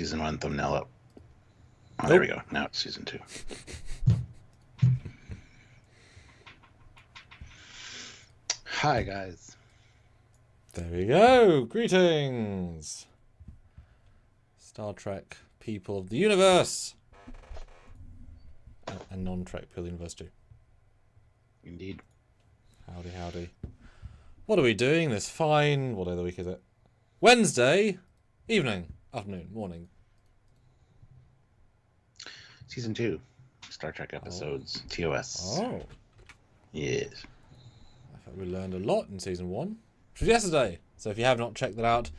season 1 thumbnail up. Oh, there we go. Now it's season 2. Hi, guys. There we go. Greetings, Star Trek people of the universe, and non-Trek people of the universe too. Indeed. Howdy, howdy. What are we doing this fine? What day of the week is it? Wednesday evening, afternoon, morning. Season 2. Star Trek episodes. TOS. Oh. Yes. I thought we learned a lot in season 1, which was yesterday. So if you have not checked that out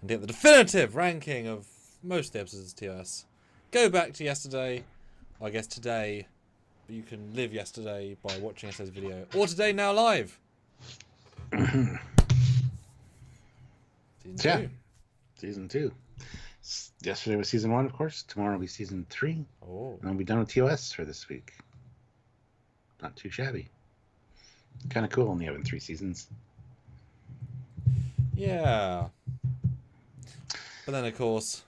and get the definitive ranking of most of the episodes of TOS, go back to yesterday, or I guess today, but you can live yesterday by watching yesterday's video, or today now live. Season 2. Season 2. Yesterday was season 1, of course. Tomorrow will be season 3. Oh. And I'll be done with TOS for this week. Not too shabby. Kind of cool only having 3 seasons. Yeah. But then, of course,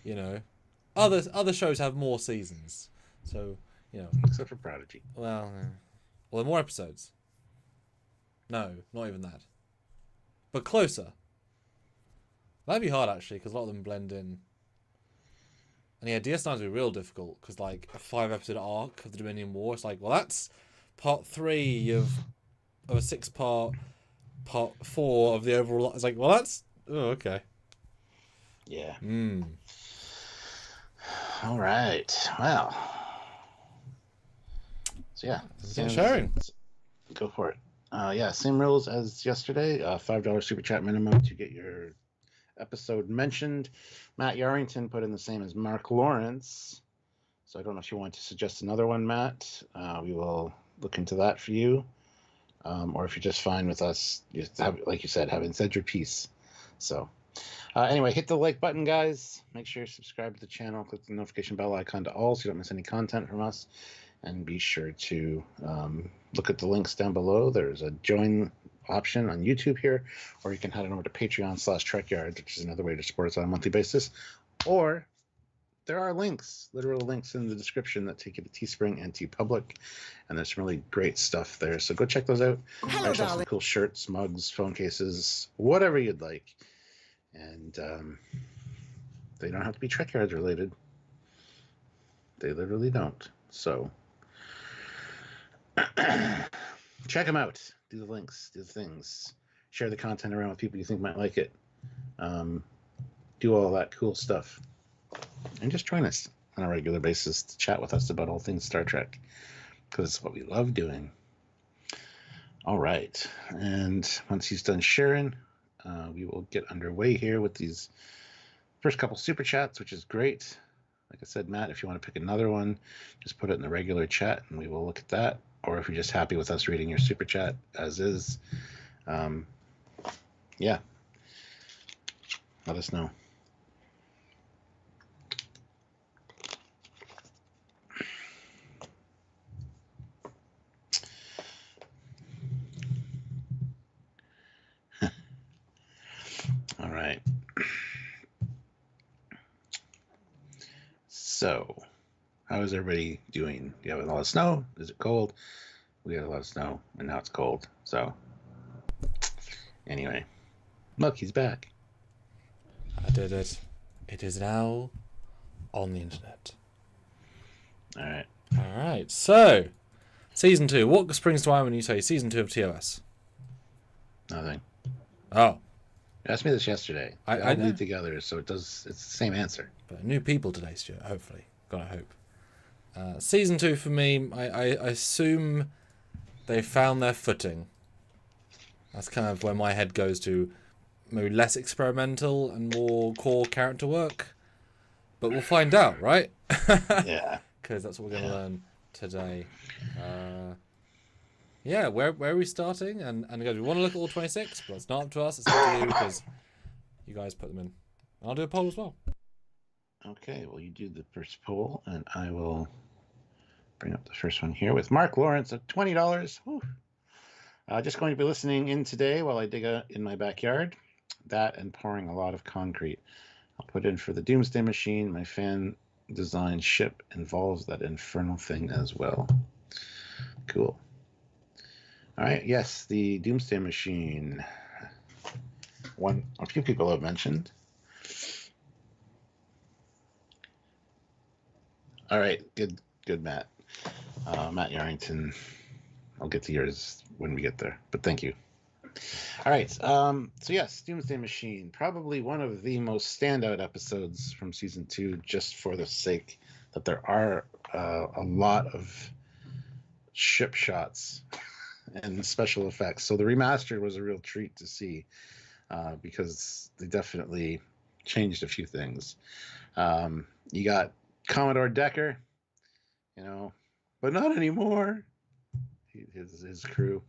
you know, other shows have more seasons. So, you know. Except for Prodigy. Well, there are more episodes. No, not even that. But closer. That'd be hard, actually, because a lot of them blend in. And yeah, DS9 would be real difficult, because, like, a 5-episode arc of the Dominion War, it's like, well, that's part 3 of a 6-part, part 4 of the overall... It's like, well, that's... Oh, okay. Yeah. All right. Well. So, yeah. Sharing. Go for it. Yeah, same rules as yesterday. $5 super chat minimum to get your episode mentioned. Matt Yarrington put in the same as Mark Lawrence. So I don't know if you want to suggest another one, Matt. We will look into that for you. Or if you're just fine with us, like you said, having said your piece. So anyway, hit the like button, guys. Make sure you subscribe to the channel. Click the notification bell icon to all so you don't miss any content from us. And be sure to look at the links down below. There's a join option on YouTube here, or you can head on over to Patreon/Trekyards, which is another way to support us on a monthly basis. Or there are links, literal links in the description that take you to Teespring and TeePublic, and there's some really great stuff there. So go check those out. Hello, There's some cool shirts, mugs, phone cases, whatever you'd like. And they don't have to be Trekyards related. They literally don't. So check them out. Do the links, do the things, share the content around with people you think might like it. Do all that cool stuff. And just join us on a regular basis to chat with us about all things Star Trek, because it's what we love doing. All right. And once he's done sharing, we will get underway here with these first couple super chats, which is great. Like I said, Matt, if you want to pick another one, just put it in the regular chat and we will look at that. Or if you're just happy with us reading your super chat as is, yeah, let us know. All right. So, how is everybody doing? Do you have a lot of snow? Is it cold? We had a lot of snow, and now it's cold. So, anyway, look, he's back. I did it. It is now on the internet. All right. All right. So, season 2. What springs to mind when you say season 2 of TOS? Nothing. Oh. You asked me this yesterday. I know. Lead together, so it's the same answer. But new people today, Stuart, hopefully. Gotta hope. Season 2 for me, I assume they found their footing. That's kind of where my head goes to. Maybe less experimental and more core character work. But we'll find out, right? Yeah. Because that's what we're going to learn today. Yeah, where are we starting? And again, we want to look at all 26, but it's not up to us. It's up to you because you guys put them in. I'll do a poll as well. Okay, well, you do the first poll, and I will bring up the first one here with Mark Lawrence of $20. Whew. Just going to be listening in today while I dig in my backyard. That and pouring a lot of concrete. I'll put in for the Doomsday Machine. My fan designed ship involves that infernal thing as well. Cool. All right. Yes, the Doomsday Machine. A few people have mentioned. All right. Good, Matt. Matt Yarrington. I'll get to yours when we get there, but thank you. All right. So yes, Doomsday Machine, probably one of the most standout episodes from season 2, just for the sake that there are a lot of ship shots and special effects. So the remaster was a real treat to see because they definitely changed a few things. You got Commodore Decker, but not anymore. His crew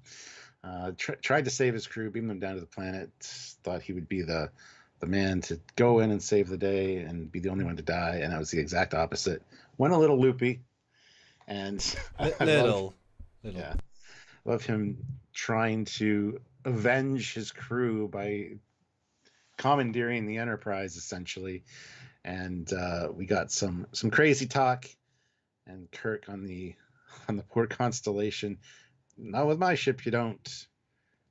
tried to save his crew, beam them down to the planet, thought he would be the man to go in and save the day and be the only one to die, and that was the exact opposite. Went a little loopy, and little. Yeah, love him trying to avenge his crew by commandeering the Enterprise, essentially. And we got some crazy talk, and Kirk on the poor Constellation. Not with my ship, you don't.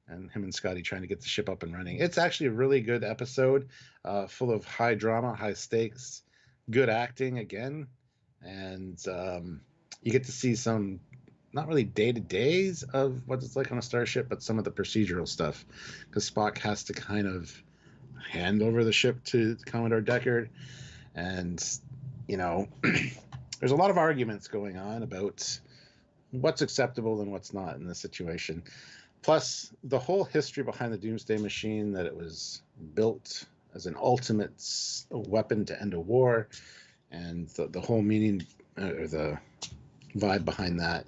And him and Scotty trying to get the ship up and running. It's actually a really good episode, full of high drama, high stakes, good acting again, and you get to see some, not really day-to-days of what it's like on a starship, but some of the procedural stuff, because Spock has to kind of hand over the ship to Commodore Deckard, and there's a lot of arguments going on about what's acceptable and what's not in this situation. Plus, the whole history behind the Doomsday Machine, that it was built as an ultimate weapon to end a war, and the whole meaning or the vibe behind that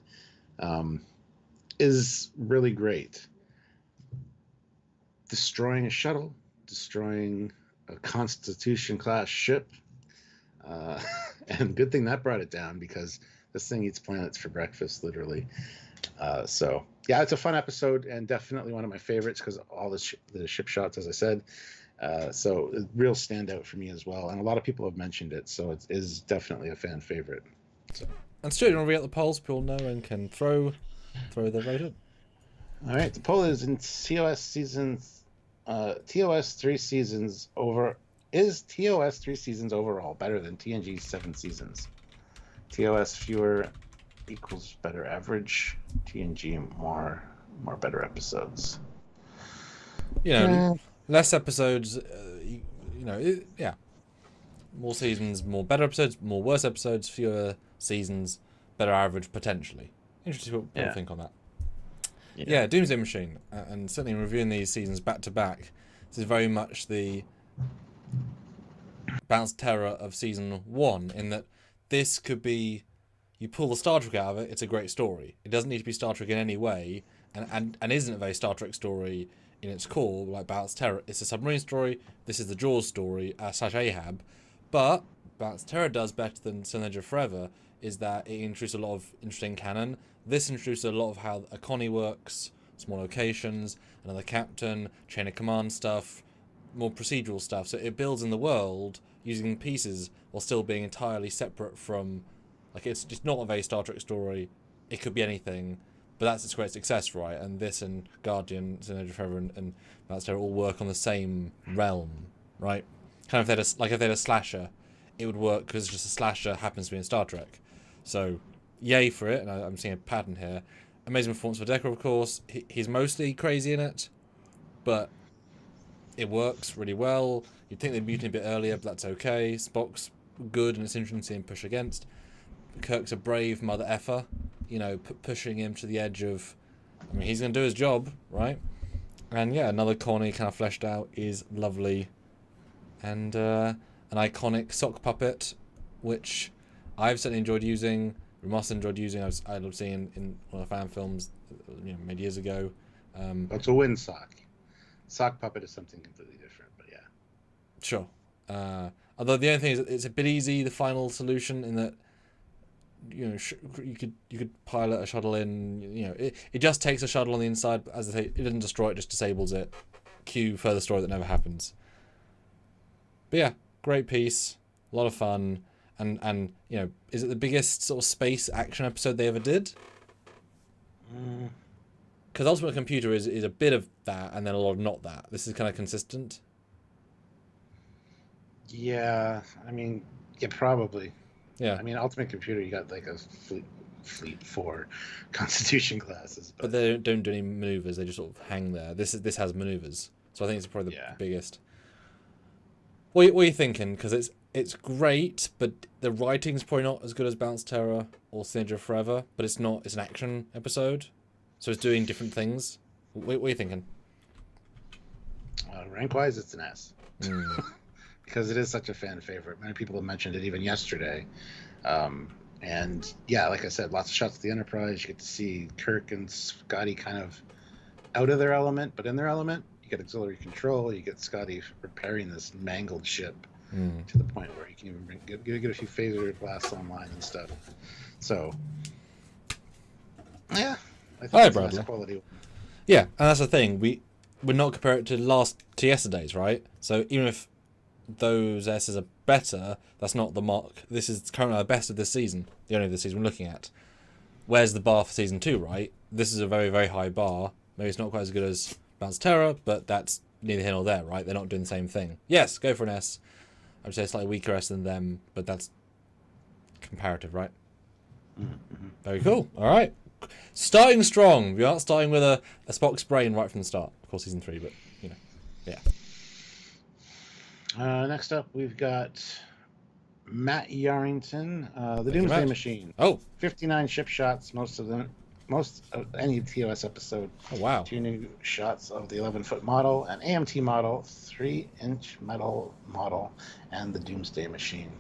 is really great. Destroying a shuttle, destroying a Constitution-class ship, and good thing that brought it down, because this thing eats planets for breakfast, literally. So yeah, it's a fun episode and definitely one of my favorites because all the ship shots, as I said. So a real standout for me as well, and a lot of people have mentioned it, so it is definitely a fan favorite. So. And Stuart, you want to read out the polls? People know and can throw their vote in. All right, the poll is in TOS seasons. TOS 3 seasons over. Is TOS 3 seasons overall better than TNG's 7 seasons? TOS fewer equals better average. TNG more better episodes. Less episodes. Yeah. More seasons, more better episodes. More worse episodes, fewer seasons, better average potentially. Interesting what people think on that. Yeah, Doomsday Machine, and certainly in reviewing these seasons back to back, this is very much the bounce terror of season 1, in that this could be, you pull the Star Trek out of it, it's a great story. It doesn't need to be Star Trek in any way, and isn't a very Star Trek story in its core, like Bounce Terror. It's a submarine story, this is the Jaws story, / Ahab, but Bounce Terror does better than Stone Age of Forever, is that it introduced a lot of interesting canon. This introduced a lot of how a Connie works, small locations, another captain, chain of command stuff, more procedural stuff. So it builds in the world using pieces while still being entirely separate from, like, it's just not a very Star Trek story. It could be anything, but that's its great success, right? And this and Guardian, Stone Age of Forever, and Bounce Terror all work on the same realm, right? Kind of if they had a slasher, it would work because just a slasher happens to be in Star Trek. So, yay for it, and I'm seeing a pattern here. Amazing performance for Decker, of course. He's mostly crazy in it, but it works really well. You'd think they'd mutiny a bit earlier, but that's okay. Spock's good, and it's interesting to see him push against. Kirk's a brave mother effer, pushing him to the edge of, he's going to do his job, right? And yeah, another Connie kind of fleshed out is lovely. And an iconic sock puppet, which I've certainly enjoyed using. Ramos enjoyed using. I love seeing in one of the fan films, made years ago. That's a wind sock. Sock puppet is something completely different, but yeah. Sure. Although the only thing is, it's a bit easy, the final solution, in that you could pilot a shuttle in. It just takes a shuttle on the inside. But as I say, it doesn't destroy it; just disables it. Cue further story that never happens. But yeah, great piece, a lot of fun, and you know, is it the biggest sort of space action episode they ever did? Because Ultimate Computer is a bit of that and then a lot of not that. This is kind of consistent. Yeah, I mean, yeah, probably. Yeah. I mean, Ultimate Computer, you got like a fleet 4 Constitution classes, but they don't do any maneuvers. They just sort of hang there. This has maneuvers, so I think it's probably the biggest. What are you thinking? Because it's great, but the writing's probably not as good as Bounce Terror or Synergy Forever. But it's not. It's an action episode, so it's doing different things. What are you thinking? Rank-wise, it's an S. Because it is such a fan favorite. Many people have mentioned it even yesterday. And yeah, like I said, lots of shots of the Enterprise. You get to see Kirk and Scotty kind of out of their element, but in their element. You get auxiliary control. You get Scotty repairing this mangled ship to the point where you can even get a few phaser blasts online and stuff. So, yeah, I think it's nice quality. Yeah, and that's the thing. We're not comparing it to yesterday's, right? So even if those S's are better, that's not the mark. This is currently the best of this season, the only of the season we're looking at. Where's the bar for season 2, right? This is a very, very high bar. Maybe it's not quite as good as Bounce Terror, but that's neither here nor there, right? They're not doing the same thing. Yes, go for an S. I would say a slightly weaker S than them, but that's comparative, right? Very cool. All right. Starting strong. We aren't starting with a Spock's brain right from the start. Of course, season 3, but, you know, yeah. Next up, we've got Matt Yarrington, the Doomsday Machine. 59 ship shots, most of any TOS episode. Oh, wow. 2 new shots of the 11-foot model, an AMT model, 3-inch metal model, and the Doomsday Machine.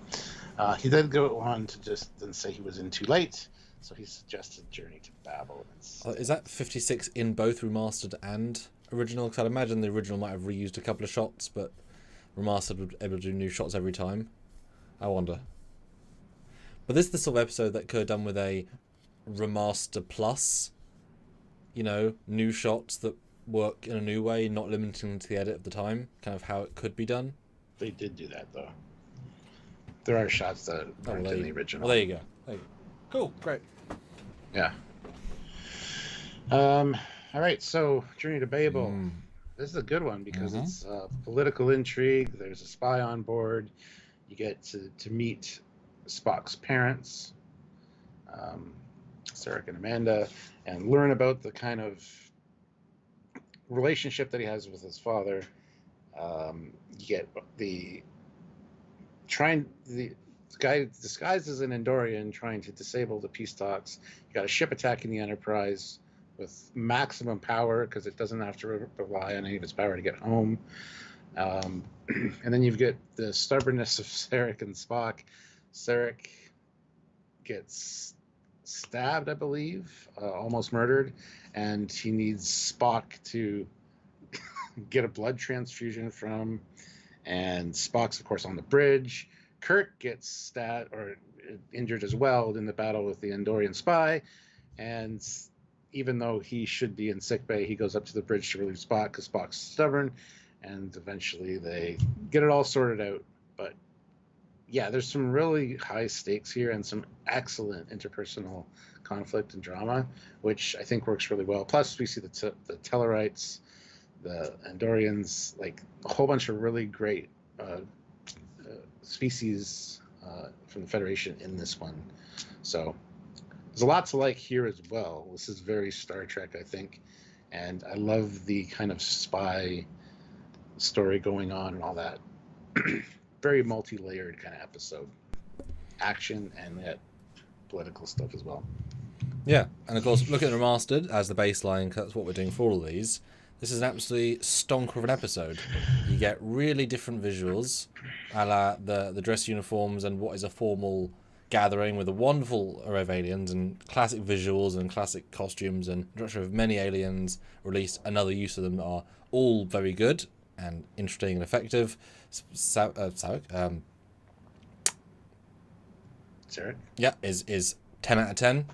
He did go on to just then say he was in too late, so he suggested Journey to Babel. Is that 56 in both remastered and original? Because I'd imagine the original might have reused a couple of shots, but remastered would be able to do new shots every time. I wonder. But this is the sort of episode that could have done with a remaster plus, you know, new shots that work in a new way, not limiting to the edit of the time, kind of how it could be done. They did do that, though. There are shots that aren't in the original. Well, there you go. Cool, great. Yeah. All right, so Journey to Babel. This is a good one because it's political intrigue. There's a spy on board. You get to meet Spock's parents, Sarek and Amanda, and learn about the kind of relationship that he has with his father. You get the guy disguised as an Andorian trying to disable the peace talks. You got a ship attacking the Enterprise with maximum power because it doesn't have to rely on any of its power to get home. And then you've got the stubbornness of Sarek and Spock. Sarek gets stabbed, I believe, almost murdered, and he needs Spock to get a blood transfusion from him. And Spock's, of course, on the bridge. Kirk gets stabbed or injured as well in the battle with the Andorian spy, and even though he should be in sickbay, he goes up to the bridge to relieve Spock because Spock's stubborn, and eventually they get it all sorted out. But yeah, there's some really high stakes here and some excellent interpersonal conflict and drama, which I think works really well. Plus, we see the Tellarites, the Andorians, like a whole bunch of really great species from the Federation in this one. So there's a lot to like here as well. This is very Star Trek, I think, and I love the kind of spy story going on and all that. Very multi-layered kind of episode. Action and yet political stuff as well. Yeah, and of course, look at the remastered as the baseline, because that's what we're doing for all of these. This is an absolutely stonker of an episode. You get really different visuals, a la the dress uniforms and what is a formal gathering with a wonderful array of aliens and classic visuals and classic costumes and introduction of many aliens, or at least another use of them that are all very good and interesting and effective. Sarek? Sarek? Yeah, is 10 out of 10.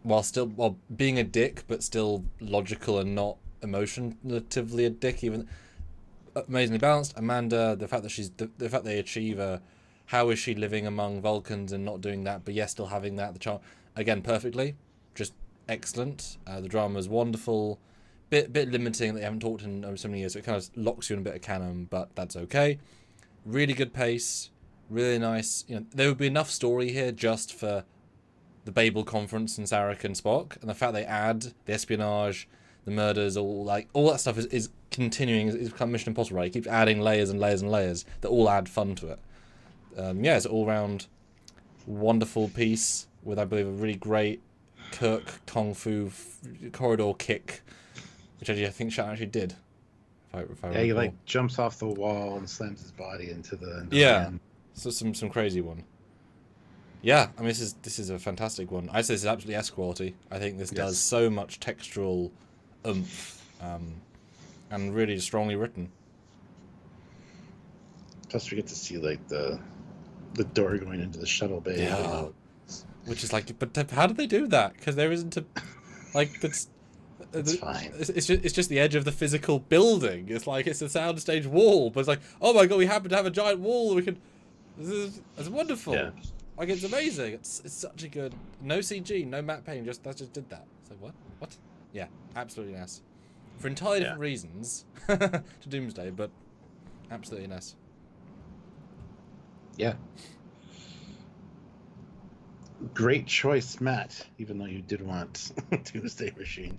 While being a dick, but still logical and not emotionally a dick. Even amazingly balanced. Amanda, the fact that the fact they achieve a, how is she living among Vulcans and not doing that, but yes, still having that, the charm, again, perfectly, just excellent. The drama is wonderful. Bit limiting that they haven't talked in so many years, so it kind of locks you in a bit of canon, but that's okay. Really good pace, really nice. You know, there would be enough story here just for the Babel conference and Sarek and Spock, and the fact they add the espionage, the murders, all that stuff is continuing. Is kind of Mission Impossible, right? It keeps adding layers and layers and layers that all add fun to it. Yeah, it's an all-round wonderful piece with, I believe, a really great Kirk Kung Fu corridor kick, which I think Shatner actually did. If I yeah, he recall. like jumps off the wall and slams his body into the Yeah, so some crazy one. Yeah, I mean this is a fantastic one. I'd say this is absolutely S quality. I think this does so much textural oomph, and really strongly written. Plus, we get to see like the door going into the shuttle bay. Yeah. You know. Which is like, but how did they do that? Because there isn't a, like, that's. It's fine. It's just the edge of the physical building. It's like it's a soundstage wall, but it's like, oh my god, we happen to have a giant wall. We can. It's wonderful. Yeah. Like it's amazing. It's such a good. No CG, no matte paint. Just did that. It's like what? Yeah, absolutely nice. For entirely different reasons to Doomsday, but absolutely nice. Yeah. Great choice, Matt. Even though you did want Doomsday Machine.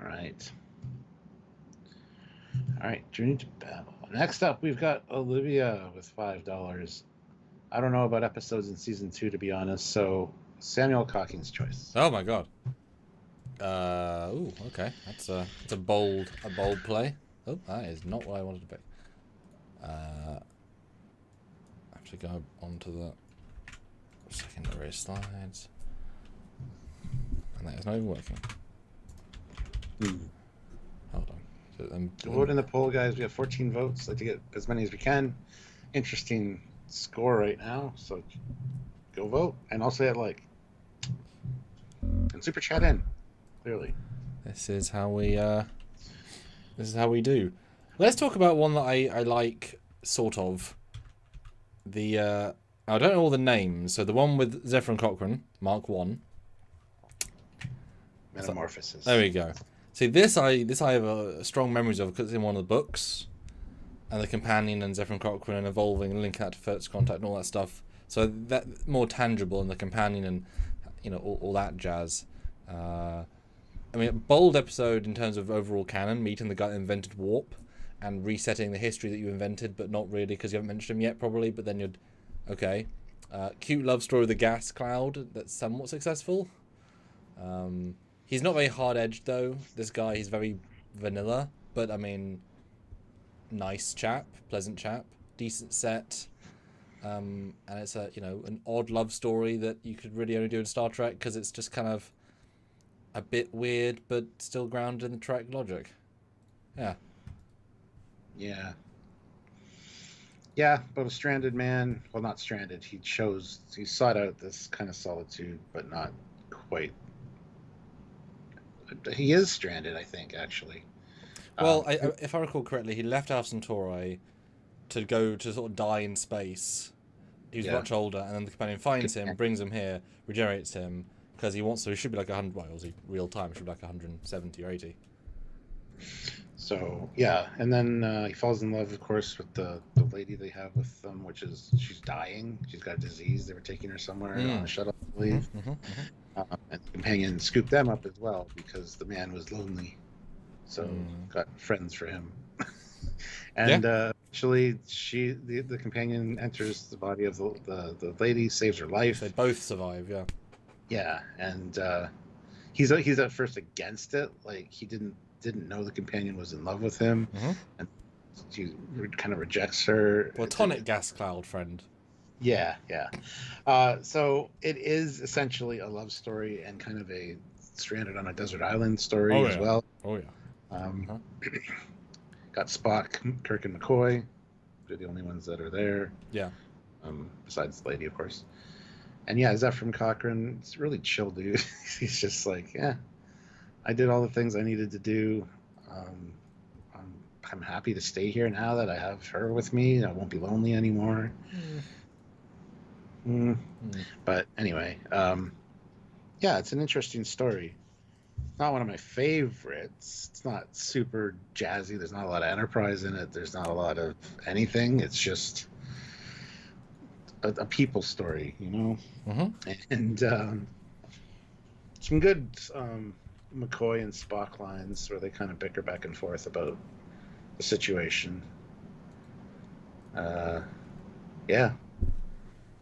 All right. Journey to Babel. Next up, we've got Olivia with $5. I don't know about episodes in season 2, to be honest. So Samuel Cocking's choice. Oh my god. Ooh, okay. That's a bold play. Oh, that is not what I wanted to pick. I have to go onto the secondary slides. And that is not even working. Hold on. Vote in the poll, guys. We have 14 votes. I'd like to get as many as we can. Interesting score right now. So go vote. And also hit like. And super chat in. Clearly. This is how we do. Let's talk about one that I like, sort of. I don't know all the names. So the one with Zephyr and Cochrane, Mark 1. Metamorphosis. There we go. See, this I have strong memories of because it's in one of the books, and the companion and Zephyr and Cochrane and evolving and linking that to First Contact and all that stuff. So that more tangible in the companion and all that jazz. I mean, a bold episode in terms of overall canon, meeting the guy that invented warp and resetting the history that you invented, but not really because you haven't mentioned him yet, probably. But then you'd okay. Cute love story with the gas cloud that's somewhat successful. He's not very hard-edged, though. This guy, he's very vanilla. But, I mean, nice chap, pleasant chap, decent set. And it's an odd love story that you could really only do in Star Trek because it's just kind of a bit weird, but still grounded in the Trek logic. Yeah. Yeah. Yeah, but a stranded man, well, not stranded. He sought out this kind of solitude, but not quite. He is stranded, I think, actually. Well, if I recall correctly, he left Alpha Centauri to go to sort of die in space. He was much older, and then the companion finds him, brings him here, regenerates him, because he wants to. He should be like 100. Well, obviously, real time, should be like 170 or 80. So yeah, and then he falls in love, of course, with the lady they have with them, which is she's dying. She's got a disease. They were taking her somewhere on a shuttle, I believe. And the companion scooped them up as well because the man was lonely, so got friends for him. And actually, the companion enters the body of the lady, saves her life. They both survive. Yeah. Yeah, and he's at first against it, like he didn't know the companion was in love with him, and she kind of rejects her. Platonic gas cloud friend. Yeah. So it is essentially a love story and kind of a stranded on a desert island story as well. Oh yeah. Got Spock, Kirk, and McCoy. They're the only ones that are there. Yeah. Besides the lady, of course. And yeah, Zephyr Cochrane, it's really chill, dude. He's just like, yeah, I did all the things I needed to do. Um, I'm happy to stay here now that I have her with me. I won't be lonely anymore. But anyway, yeah, it's an interesting story. Not one of my favorites. It's not super jazzy. There's not a lot of enterprise in it. There's not a lot of anything. It's just a people story, you know? And some good McCoy and Spock lines where they kind of bicker back and forth about the situation. Yeah.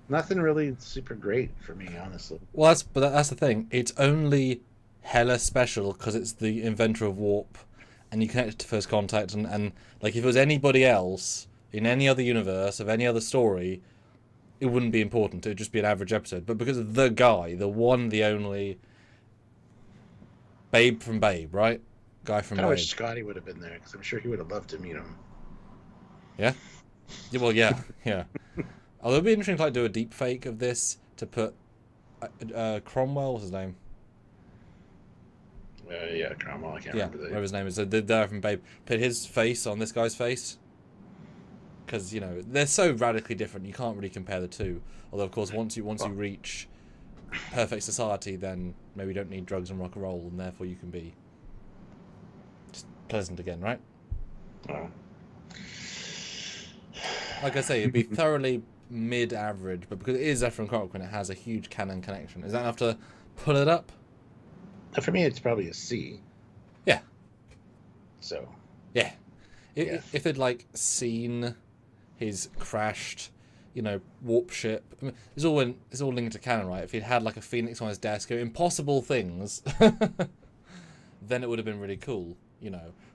Nothing really super great for me, honestly. Well, that's the thing. It's only hella special because it's the inventor of warp, and you connect it to First Contact, and like if it was anybody else in any other universe of any other story, it wouldn't be important. It would just be an average episode. But because of the guy, the one, the only, Babe from Babe, right? Guy from I Babe. wish Scotty would have been there because I'm sure he would have loved to meet him. Yeah. Well, yeah. Although it'd be interesting to like do a deep fake of this to put Cromwell, what's his name? Yeah, Cromwell. I can't remember whatever his name is. So the guy from Babe, put his face on this guy's face, because you know they're so radically different. You can't really compare the two. Although of course once you reach perfect society, then maybe you don't need drugs and rock and roll, and therefore you can be just pleasant again, right? Well, like I say, it'd be thoroughly mid-average, but because it is Zephyr and Cochran, it has a huge canon connection. Is that enough to pull it up? for me, it's probably a C. Yeah. So. Yeah. If they'd like seen his crashed, warp ship, I mean, it's all linked to canon, right? If he'd had like a Phoenix on his desk, impossible things, then it would have been really cool,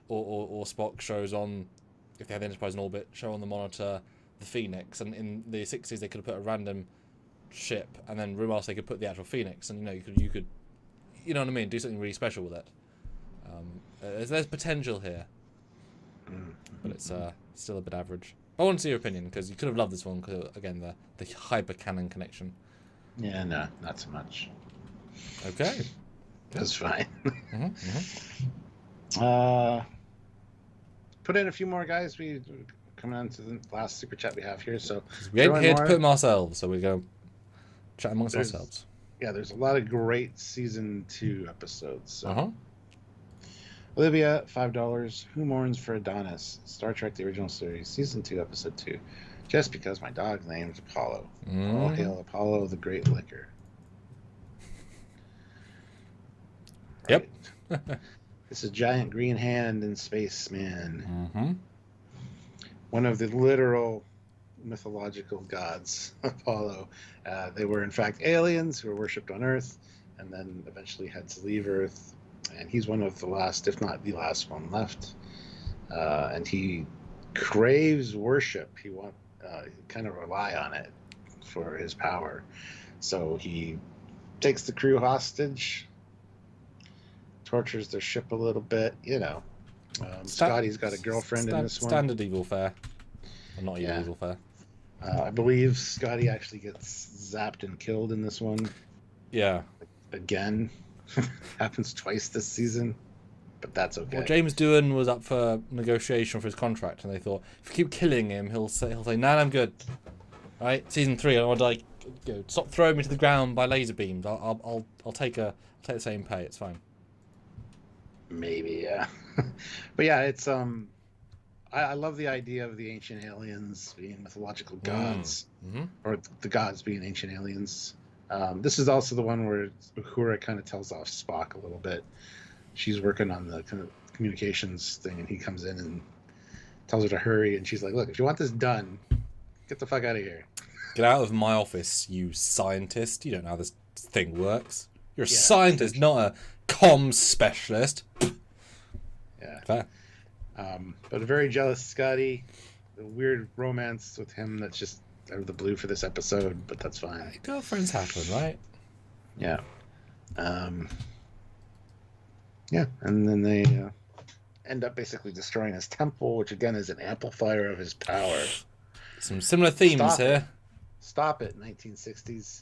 Or Spock shows on, if they had the Enterprise in orbit, show on the monitor the Phoenix, and in the 60s they could have put a random ship, and then room else they could put the actual Phoenix, and you could, you know what I mean, do something really special with it. There's potential here, but it's still a bit average. I want to see your opinion, because you could have loved this one, because again the hyper canon connection. Yeah, no, not so much. Okay, that's fine. Mm-hmm. Put in a few more, guys. We coming on to the last super chat we have here, so we ain't here to put them ourselves, so we're going to chat amongst ourselves. Yeah, there's a lot of great season 2 episodes. So. Olivia, $5. Who mourns for Adonis? Star Trek: The Original Series, season 2, episode 2. Just because my dog named Apollo. All hail Apollo, the great liquor. Yep. It's a giant green hand in space, man. One of the literal mythological gods, Apollo. They were in fact aliens who were worshipped on Earth, and then eventually had to leave Earth. And he's one of the last, if not the last one left. And he craves worship. He kind of rely on it for his power. So he takes the crew hostage, tortures their ship a little bit, Scotty's got a girlfriend in this one. Standard evil fare. Well, not evil fare. I believe Scotty actually gets zapped and killed in this one. Yeah. Again. Happens twice this season, but that's okay. Well, James Doohan was up for negotiation for his contract, and they thought, if we keep killing him, he'll say, "Nah, I'm good." Right? Season 3, I want to stop throwing me to the ground by laser beams. I'll take the same pay. It's fine. Maybe, yeah. But yeah, it's I love the idea of the ancient aliens being mythological gods, or the gods being ancient aliens. This is also the one where Uhura kind of tells off Spock a little bit. She's working on the kind of communications thing, and he comes in and tells her to hurry, and she's like, "Look, if you want this done, get the fuck out of here. Get out of my office, you scientist. You don't know how this thing works. You're a scientist, not a comms specialist." Yeah. Fair. But a very jealous Scotty. A weird romance with him that's just out of the blue for this episode, but that's fine. Girlfriends happen, right? Yeah. Yeah, and then they end up basically destroying his temple, which again is an amplifier of his power. Some similar themes here. Stop it, 1960s.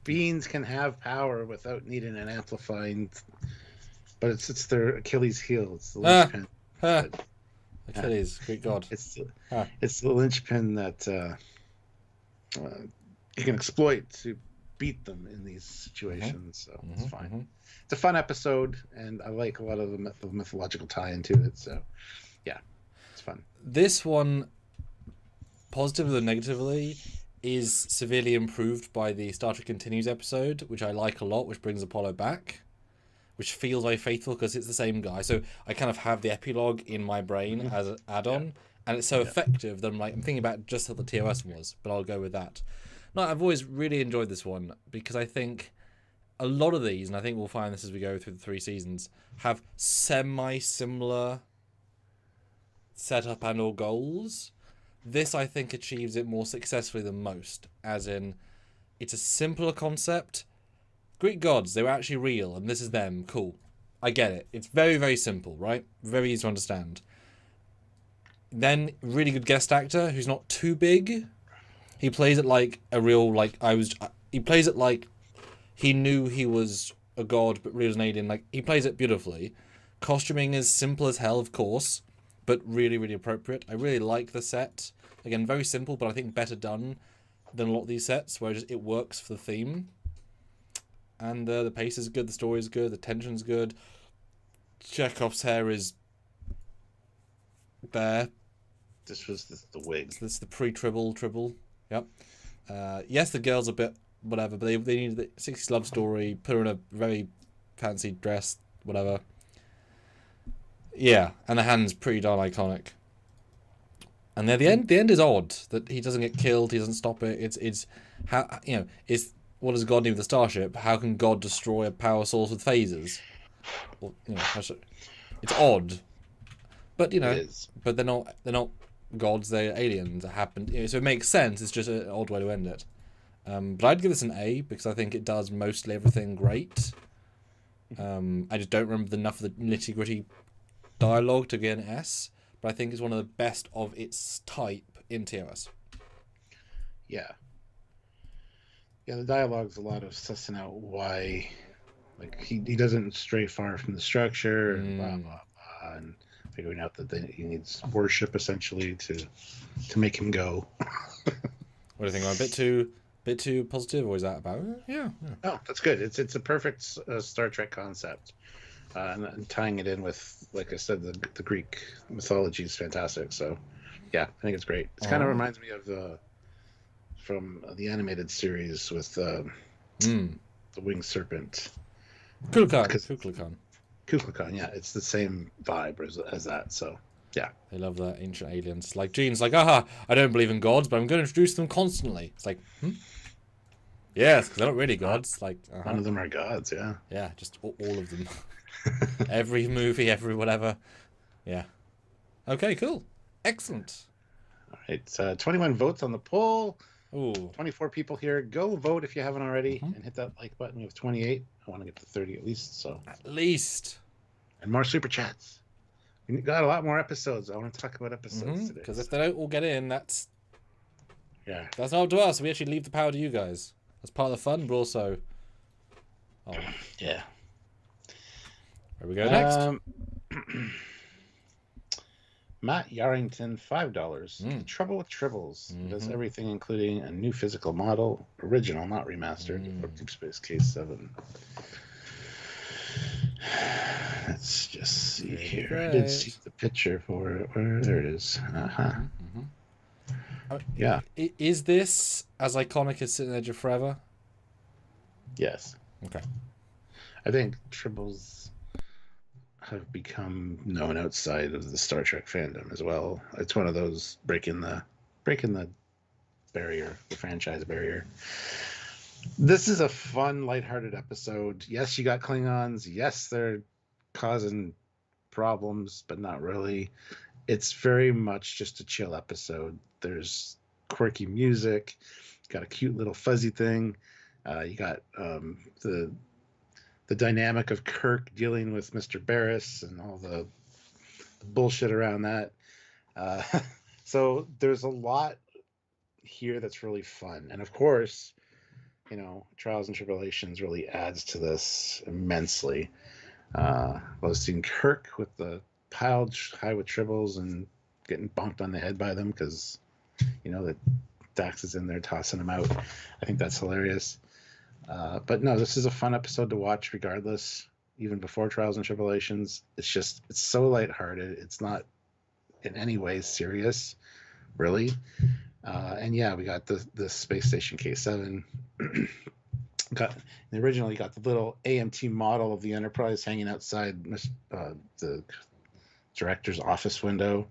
Beings can have power without needing an amplifying but it's their Achilles heel. It's the Ah, linchpin. ah. But, Achilles, Greek god. it's the linchpin that you can exploit to beat them in these situations. So it's fine. It's a fun episode, and I like a lot of the mythological tie into it. So yeah, it's fun. This one, positively or negatively, is severely improved by the Star Trek Continues episode, which I like a lot, which brings Apollo back, which feels very faithful because it's the same guy. So I kind of have the epilogue in my brain as an add-on, and it's so effective that I'm thinking about just how the TOS was, but I'll go with that. No, I've always really enjoyed this one because I think a lot of these, and I think we'll find this as we go through the 3 seasons, have semi-similar setup and or goals. This, I think, achieves it more successfully than most, as in, it's a simpler concept. Greek gods, they were actually real, and this is them. Cool. I get it. It's very, very simple, right? Very easy to understand. Then, really good guest actor who's not too big. He plays it like a real, he plays it like he knew he was a god, but really was an alien. He plays it beautifully. Costuming is simple as hell, of course, but really, really appropriate. I really like the set. Again, very simple, but I think better done than a lot of these sets, where it works for the theme. And the pace is good, the story is good, the tension's good. Chekhov's hair is there. This was the wig. So this is the pre-tribble. Yep. Yes, the girl's a bit whatever, but they needed the 60s love story, put her in a very fancy dress, whatever. Yeah, and the hand's pretty darn iconic. And then the end is odd that he doesn't get killed, he doesn't stop it. It's how it's what does God do with the starship? How can God destroy a power source with phasers? Well, it's odd, but but they're not gods. They're aliens that happen. So it makes sense. It's just an odd way to end it. But I'd give this an A because I think it does mostly everything great. I just don't remember enough of the nitty gritty dialogue to get an S, but I think it's one of the best of its type in TOS. Yeah, the dialogue's a lot of sussing out why, he doesn't stray far from the structure and blah blah blah, and figuring out that he needs worship essentially to make him go. What do you think? I'm a bit too positive, or is that about it? Yeah. Oh, that's good. It's a perfect Star Trek concept. And tying it in with, like I said, the Greek mythology is fantastic. So, yeah, I think it's great. It kind of reminds me of from the animated series with the winged serpent. Kukulkan. Yeah, it's the same vibe as that. So, yeah. They love that ancient aliens. Like Gene's aha, I don't believe in gods, but I'm going to introduce them constantly. It's like, yes, because they're not really gods. None of them are gods, yeah. Yeah, just all of them. Every movie, every whatever. Yeah. Okay, cool. Excellent. All right, 21 votes on the poll. Ooh. 24 people here. Go vote if you haven't already, and hit that like button. We have 28. I want to get to 30 at least. So at least. And more super chats. We got a lot more episodes. I want to talk about episodes today. Because if they don't all get in, that's not up to us. We actually leave the power to you guys. That's part of the fun, but also. Yeah. Where we go next? Matt Yarrington, $5. Trouble with Tribbles. Does everything, including a new physical model, original, not remastered, or Deep Space Case 7. Let's just see here. Great. I did see the picture for it. There it is. Yeah. Is this as iconic as Sitting Edge of Forever? Yes. Okay. I think Tribbles have become known outside of the Star Trek fandom as well. It's one of those breaking the barrier, the franchise barrier. This is a fun, lighthearted episode. Yes, you got Klingons. Yes, they're causing problems, but not really. It's very much just a chill episode. There's quirky music. Got a cute little fuzzy thing. You got the dynamic of Kirk dealing with Mr. Barris and all the bullshit around that. So there's a lot here that's really fun. And of course, Trials and Tribulations really adds to this immensely. Love seeing Kirk with the piled high with tribbles and getting bonked on the head by them because that Dax is in there tossing them out. I think that's hilarious. But no, this is a fun episode to watch regardless, even before Trials and Tribulations. It's so lighthearted. It's not in any way serious, really. And yeah, we got the Space Station K7. Originally got the little AMT model of the Enterprise hanging outside the director's office window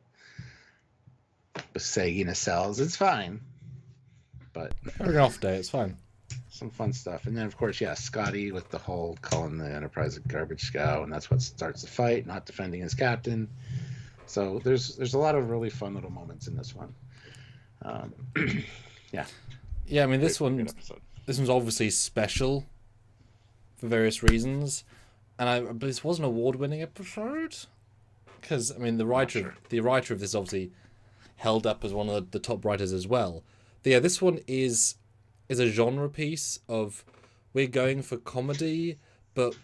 with saggy nacelles. It's fine, but an off day, it's fine. Some fun stuff. And then of course, yeah, Scotty with the whole calling the Enterprise a garbage scow, and that's what starts the fight, not defending his captain. So there's a lot of really fun little moments in this one. Yeah. I mean, this one's obviously special for various reasons, but this was an award-winning episode because I mean the writer of this obviously held up as one of the top writers as well. But yeah, this one is a genre piece of we're going for comedy, but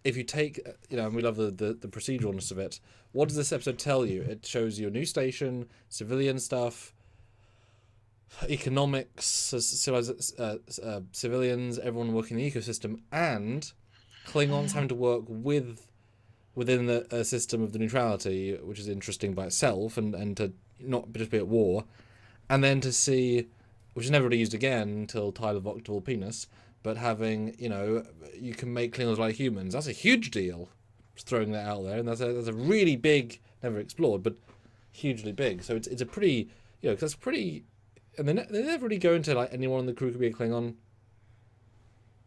if you take and we love the proceduralness of it. What does this episode tell you? It shows you a new station, civilian stuff, economics, civilians, everyone working in the ecosystem, and Klingons having to work within the system of the neutrality, which is interesting by itself, and to not just be at war, and then to see, which is never really used again until Tyler Voctable Penis, but having, you can make Klingons like humans. That's a huge deal. Just throwing that out there, and that's a really big, never explored, but hugely big. So it's a pretty, because that's pretty. And they never really go into like anyone on the crew could be a Klingon.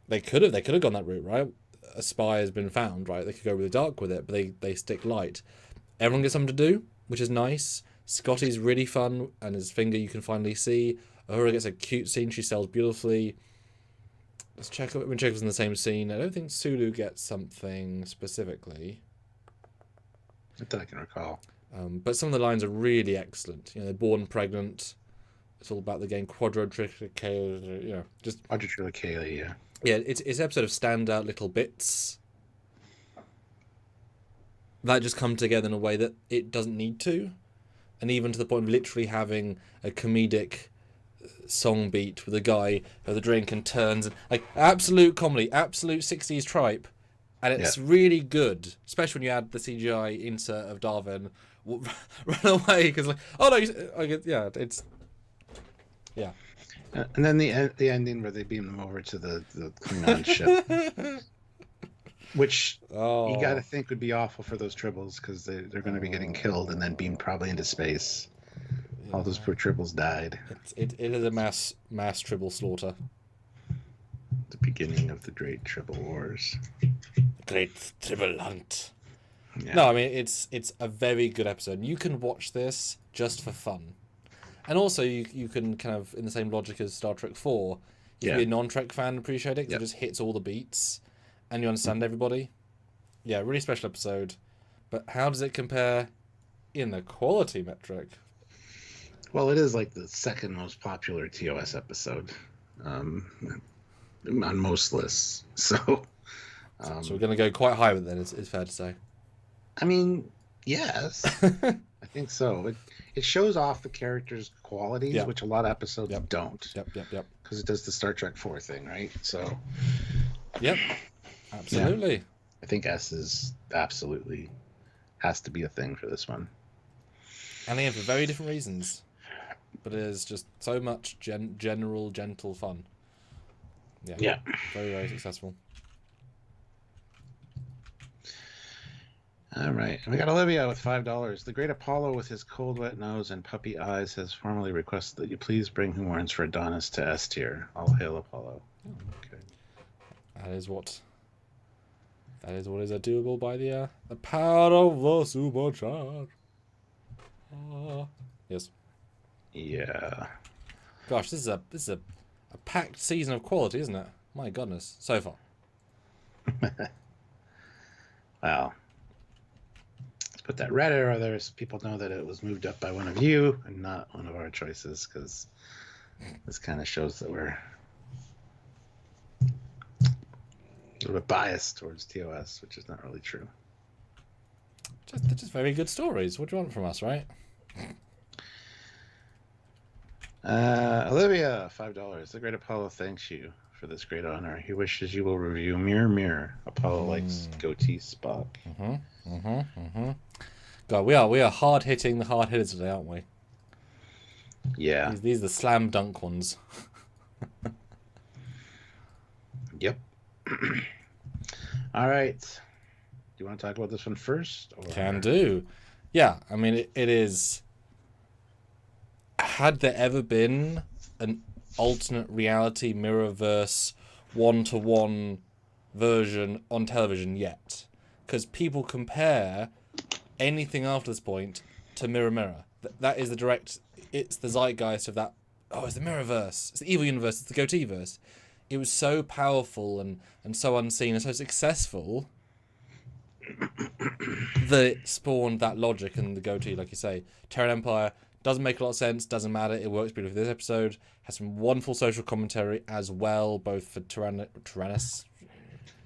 They could have gone that route, right? A spy has been found, right? They could go really dark with it, but they stick light. Everyone gets something to do, which is nice. Scotty's really fun, and his finger you can finally see. Uhura gets a cute scene. She sells beautifully. Let's check when Chekhov's in the same scene. I don't think Sulu gets something specifically. Not that I can recall. But some of the lines are really excellent. They're born pregnant. It's all about the game Quadrotrichia, just Quadrotrichia, yeah. Yeah, it's an episode of standout little bits that just come together in a way that it doesn't need to, and even to the point of literally having a comedic song beat with a guy with a drink and turns, and like absolute comedy, absolute 60s tripe, and it's really good, especially when you add the CGI insert of Darwin run away because it's. Yeah. And then the ending where they beam them over to the Klingon ship, which you got to think would be awful for those tribbles because they're going to be getting killed and then beamed probably into space. Yeah. All those poor tribbles died. It is a mass tribble slaughter. The beginning of the Great Tribble Wars. Great Tribble Hunt. Yeah. No, I mean it's a very good episode. You can watch this just for fun. And also, you can kind of, in the same logic as Star Trek 4, you can be a non-Trek fan and appreciate it, because it just hits all the beats, and you understand everybody. Yeah, really special episode. But how does it compare in the quality metric? Well, it is like the second most popular TOS episode on most lists. So we're going to go quite high with it, then, it's fair to say. I mean, yes. I think so. It shows off the characters' qualities, which a lot of episodes don't. Yep. Because it does the Star Trek 4 thing, right? So. Yep. Absolutely. Yeah. I think S is absolutely has to be a thing for this one. And again, for very different reasons. But it is just so much general, gentle fun. Yeah. Very, very successful. All right. And we got Olivia with $5. The great Apollo with his cold, wet nose and puppy eyes has formally requested that you please bring Humorns for Adonis to S tier. All hail Apollo. Okay. That is what is doable by the power of the supercharge. Yes. Yeah. Gosh, this is a packed season of quality, isn't it? My goodness, so far. Wow. Put that red arrow there so people know that it was moved up by one of you and not one of our choices, because this kind of shows that we're little bit biased towards TOS, which is not really true. They're just very good stories. What do you want from us, right? Olivia, $5. The Great Apollo thanks you for this great honor. He wishes you will review Mirror Mirror. Apollo likes goatee Spock. God, we are hard hitting the hard hitters today, aren't we? Yeah. These are the slam dunk ones. Yep. All right. Do you want to talk about this one first? Or... Can do. Yeah, I mean, it is... Had there ever been an alternate reality Mirrorverse one-to-one version on television yet? Because people compare anything after this point to Mirror Mirror. That is the direct... It's the zeitgeist of that... Oh, it's the Mirrorverse. It's the evil universe. It's the goateeverse. It was so powerful and so unseen and so successful that it spawned that logic and the goatee, like you say. Terran Empire doesn't make a lot of sense, doesn't matter, it works beautifully. This episode has some wonderful social commentary as well, both for Tyranny,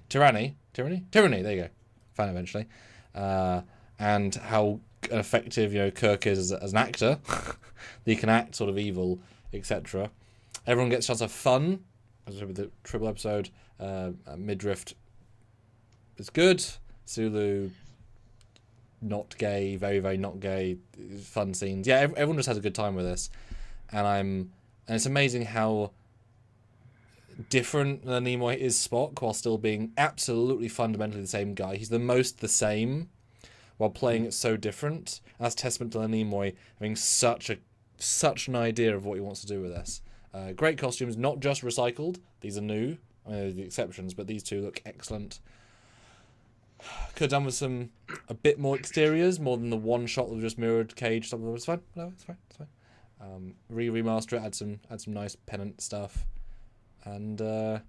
there you go, found it eventually, and how effective Kirk is as an actor. He can act sort of evil, etc. Everyone gets a chance of fun. As with the triple episode, Midriff is good. Sulu, not gay, very, very not gay. Fun scenes. Yeah, everyone just has a good time with this, and it's amazing how different Nimoy is Spock while still being absolutely fundamentally the same guy. He's the most the same while playing it so different. And that's testament to Nimoy having such an idea of what he wants to do with this. Great costumes, not just recycled. These are new. I mean, the exceptions, but these two look excellent. Could have done with a bit more exteriors, more than the one shot that was just mirrored cage. Something. It's fine. No, it's fine. It's fine. Remaster it. Add some nice pennant stuff, and a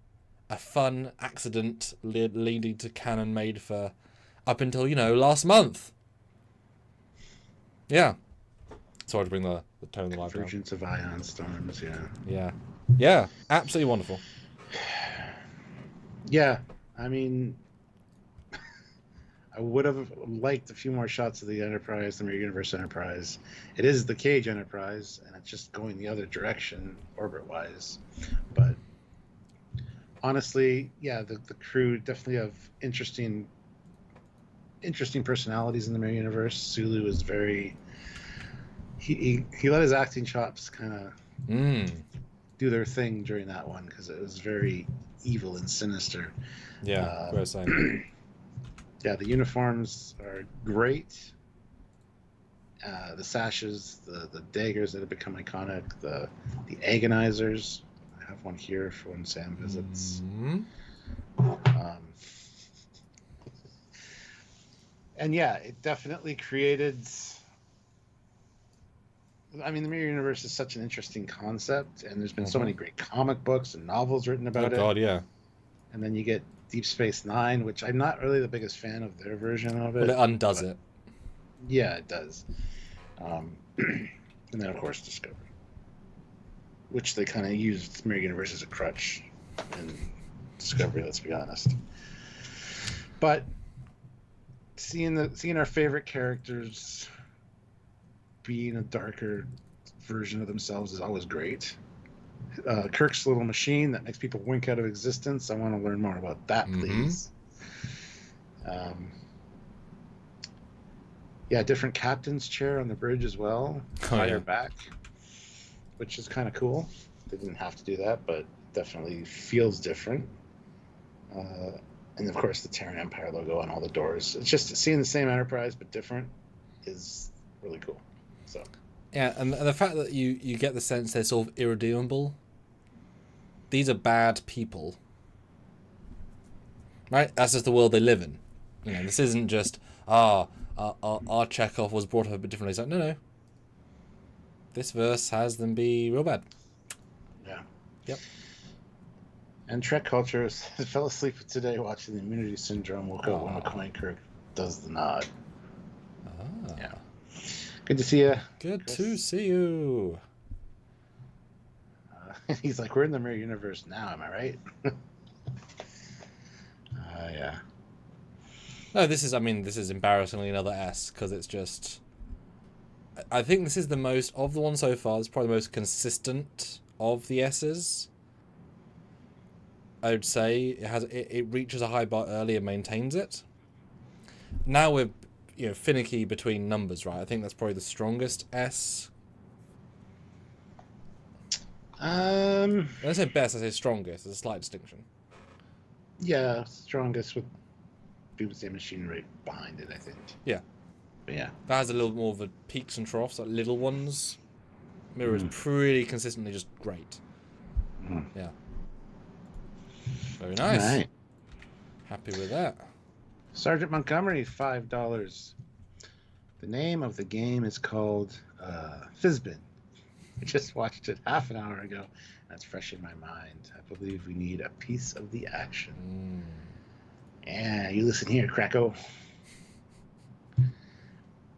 fun accident leading to canon made for up until last month. Yeah. Sorry to bring the tone of the live down. Convergence of ion storms, Yeah, absolutely wonderful. Yeah, I mean, I would have liked a few more shots of the Enterprise, the Mirror Universe Enterprise. It is the Cage Enterprise, and it's just going the other direction, orbit-wise. But honestly, yeah, the crew definitely have interesting personalities in the Mirror Universe. Sulu is very... He let his acting chops kind of do their thing during that one because it was very evil and sinister. Yeah, we're saying. Yeah, the uniforms are great. The sashes, the daggers that have become iconic, the agonizers. I have one here for when Sam visits. And yeah, it definitely created... I mean, the Mirror Universe is such an interesting concept, and there's been so many great comic books and novels written about it. Oh, God, yeah. And then you get Deep Space Nine, which I'm not really the biggest fan of their version of it. But it undoes it. Yeah, it does. And then, of course, Discovery, which they kind of used Mirror Universe as a crutch in Discovery, let's be honest. But seeing our favorite characters being a darker version of themselves is always great. Kirk's little machine that makes people wink out of existence. I want to learn more about that, please. Yeah, different captain's chair on the bridge as well. Higher back, which is kind of cool. They didn't have to do that, but definitely feels different. And of course, the Terran Empire logo on all the doors. It's just seeing the same Enterprise but different is really cool. So yeah, and the fact that you get the sense they're sort of irredeemable. These are bad people, right? That's just the world they live in. This isn't just our Chekhov was brought up a bit differently. It's like no. This verse has them be real bad. Yeah. Yep. And Trek culture fell asleep today watching the Immunity Syndrome. Woke up when McCoy Kirk does the nod. Yeah. Good to see you. Good to see you. He's like, we're in the Mirror Universe now, am I right? Yeah. No, this is embarrassingly another S, because it's just... I think this is the most, of the one so far, it's probably the most consistent of the S's. I would say it reaches a high bar early and maintains it. Now we're finicky between numbers, right? I think that's probably the strongest S. When I say best, I say strongest. There's a slight distinction. Yeah, strongest with Doomsday Machine right behind it, I think. Yeah. But yeah. That has a little more of the peaks and troughs, like little ones. Mirror is pretty consistently just great. Yeah. Very nice. All right. Happy with that. Sergeant Montgomery, $5. The name of the game is called Fizbin. I just watched it half an hour ago. That's fresh in my mind. I believe we need a piece of the action. Yeah, you listen here, Kracko.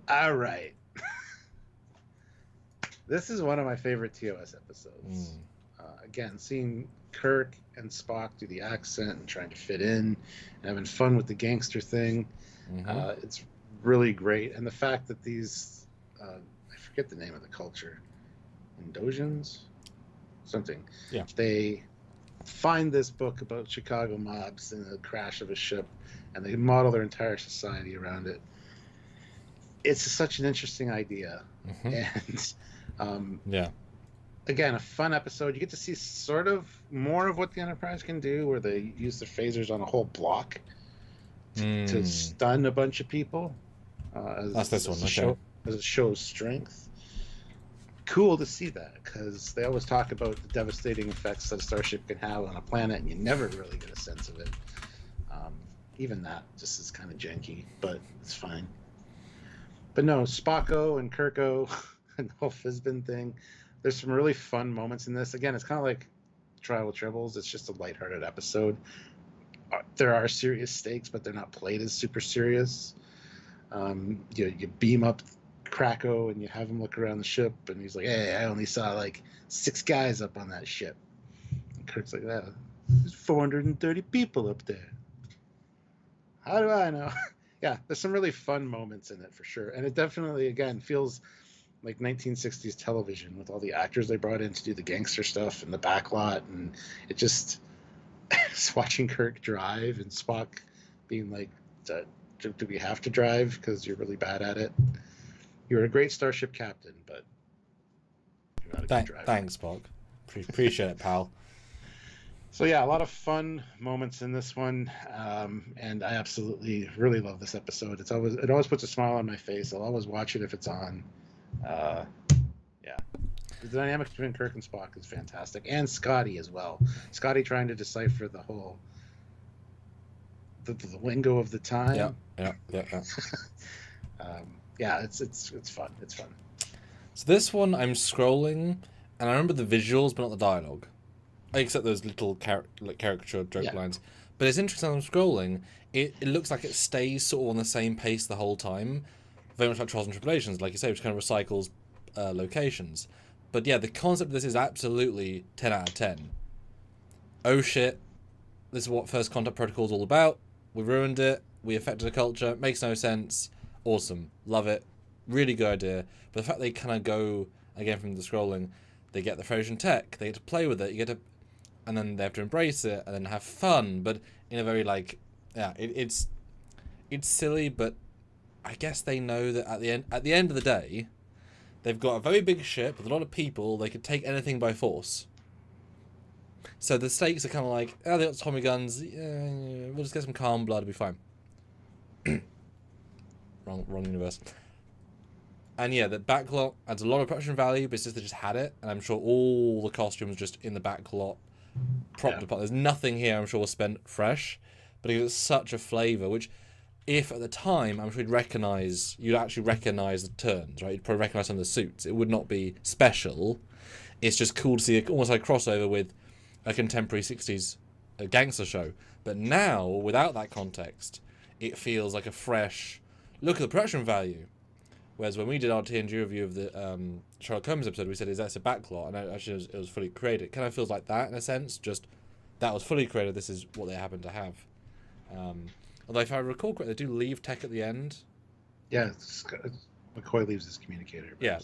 All right. This is one of my favorite TOS episodes. Again, seeing Kirk and Spock do the accent and trying to fit in and having fun with the gangster thing. It's really great. And the fact that these, I forget the name of the culture, Indosians? Something. Yeah. They find this book about Chicago mobs in the crash of a ship, and they model their entire society around it. It's such an interesting idea. And again, a fun episode. You get to see sort of more of what the Enterprise can do, where they use their phasers on a whole block to stun a bunch of people. That's this one, okay. As it shows strength. Cool to see that, because they always talk about the devastating effects that a starship can have on a planet, and you never really get a sense of it. Even that just is kind of janky, but it's fine. But no, Spocko and Kirko and the whole Fizbin thing, there's some really fun moments in this. Again, it's kind of like Trial with Tribbles. It's just a lighthearted episode. There are serious stakes, but they're not played as super serious. You beam up Kracko and you have him look around the ship, and he's like, "Hey, I only saw like 6 guys up on that ship." And Kirk's like, "That there's 430 people up there. How do I know?" Yeah, there's some really fun moments in it for sure, and it definitely again feels like 1960s television with all the actors they brought in to do the gangster stuff and the backlot, and it just watching Kirk drive and Spock being like, "Do we have to drive because you're really bad at it? You're a great starship captain, but you're not a good driver." Thanks, Spock. Appreciate it, pal. So yeah, a lot of fun moments in this one, and I absolutely really love this episode. It always puts a smile on my face. I'll always watch it if it's on. Yeah, the dynamic between Kirk and Spock is fantastic, and Scotty as well. Scotty trying to decipher the whole the lingo of the time. Yeah. Yeah, it's fun. It's fun. So this one, I'm scrolling, and I remember the visuals, but not the dialogue. Except those little caricature joke lines. But it's interesting, I'm scrolling, it looks like it stays sort of on the same pace the whole time. Very much like Trials and Tribulations, like you say, which kind of recycles locations. But yeah, the concept of this is absolutely 10 out of 10. Oh shit, this is what First Contact Protocol is all about. We ruined it. We affected the culture. Makes no sense. Awesome. Love it. Really good idea. But the fact they kind of go, again from the scrolling, they get the Frisian tech, they get to play with it, and then they have to embrace it, and then have fun, but in a very it's silly, but I guess they know that at the end of the day, they've got a very big ship with a lot of people, they could take anything by force. So the stakes are kind of like, they got Tommy guns, we'll just get some calm blood, it'll be fine. wrong universe. And yeah, the backlot adds a lot of production value, but it's just they just had it, and I'm sure all the costumes just in the backlot propped apart. There's nothing here I'm sure was spent fresh, but it gives it such a flavour, which if at the time I'm sure you'd actually recognise the turns, right? You'd probably recognise some of the suits. It would not be special. It's just cool to see almost like a crossover with a contemporary 60s gangster show. But now, without that context, it feels like a fresh look at the production value. Whereas when we did our TNG review of the Sherlock Holmes episode, we said, is that a backlot? And actually it was fully created. It kind of feels like that in a sense. Just, that was fully created. This is what they happen to have. Although if I recall correctly, they do leave tech at the end. Yeah, McCoy leaves his communicator. Yeah,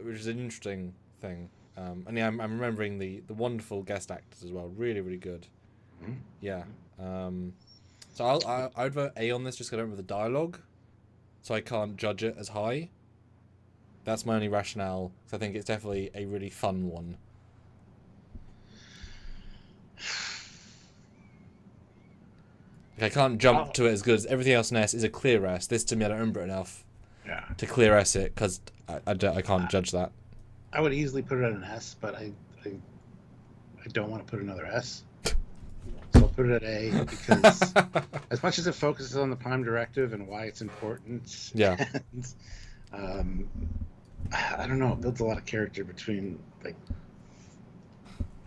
which is an interesting thing. And yeah, I'm remembering the wonderful guest actors as well. Really, really good. Mm-hmm. Yeah. So I would vote A on this just because I don't remember the dialogue, so I can't judge it as high. That's my only rationale. So I think it's definitely a really fun one. Like, I can't jump to it as good as everything else in S is a clear S. This, to me, I don't remember it enough to clear S it, because I can't judge that. I would easily put it at an S, but I don't want to put another S. So I'll put it at A, because as much as it focuses on the Prime Directive and why it's important, and, I don't know, it builds a lot of character between, like,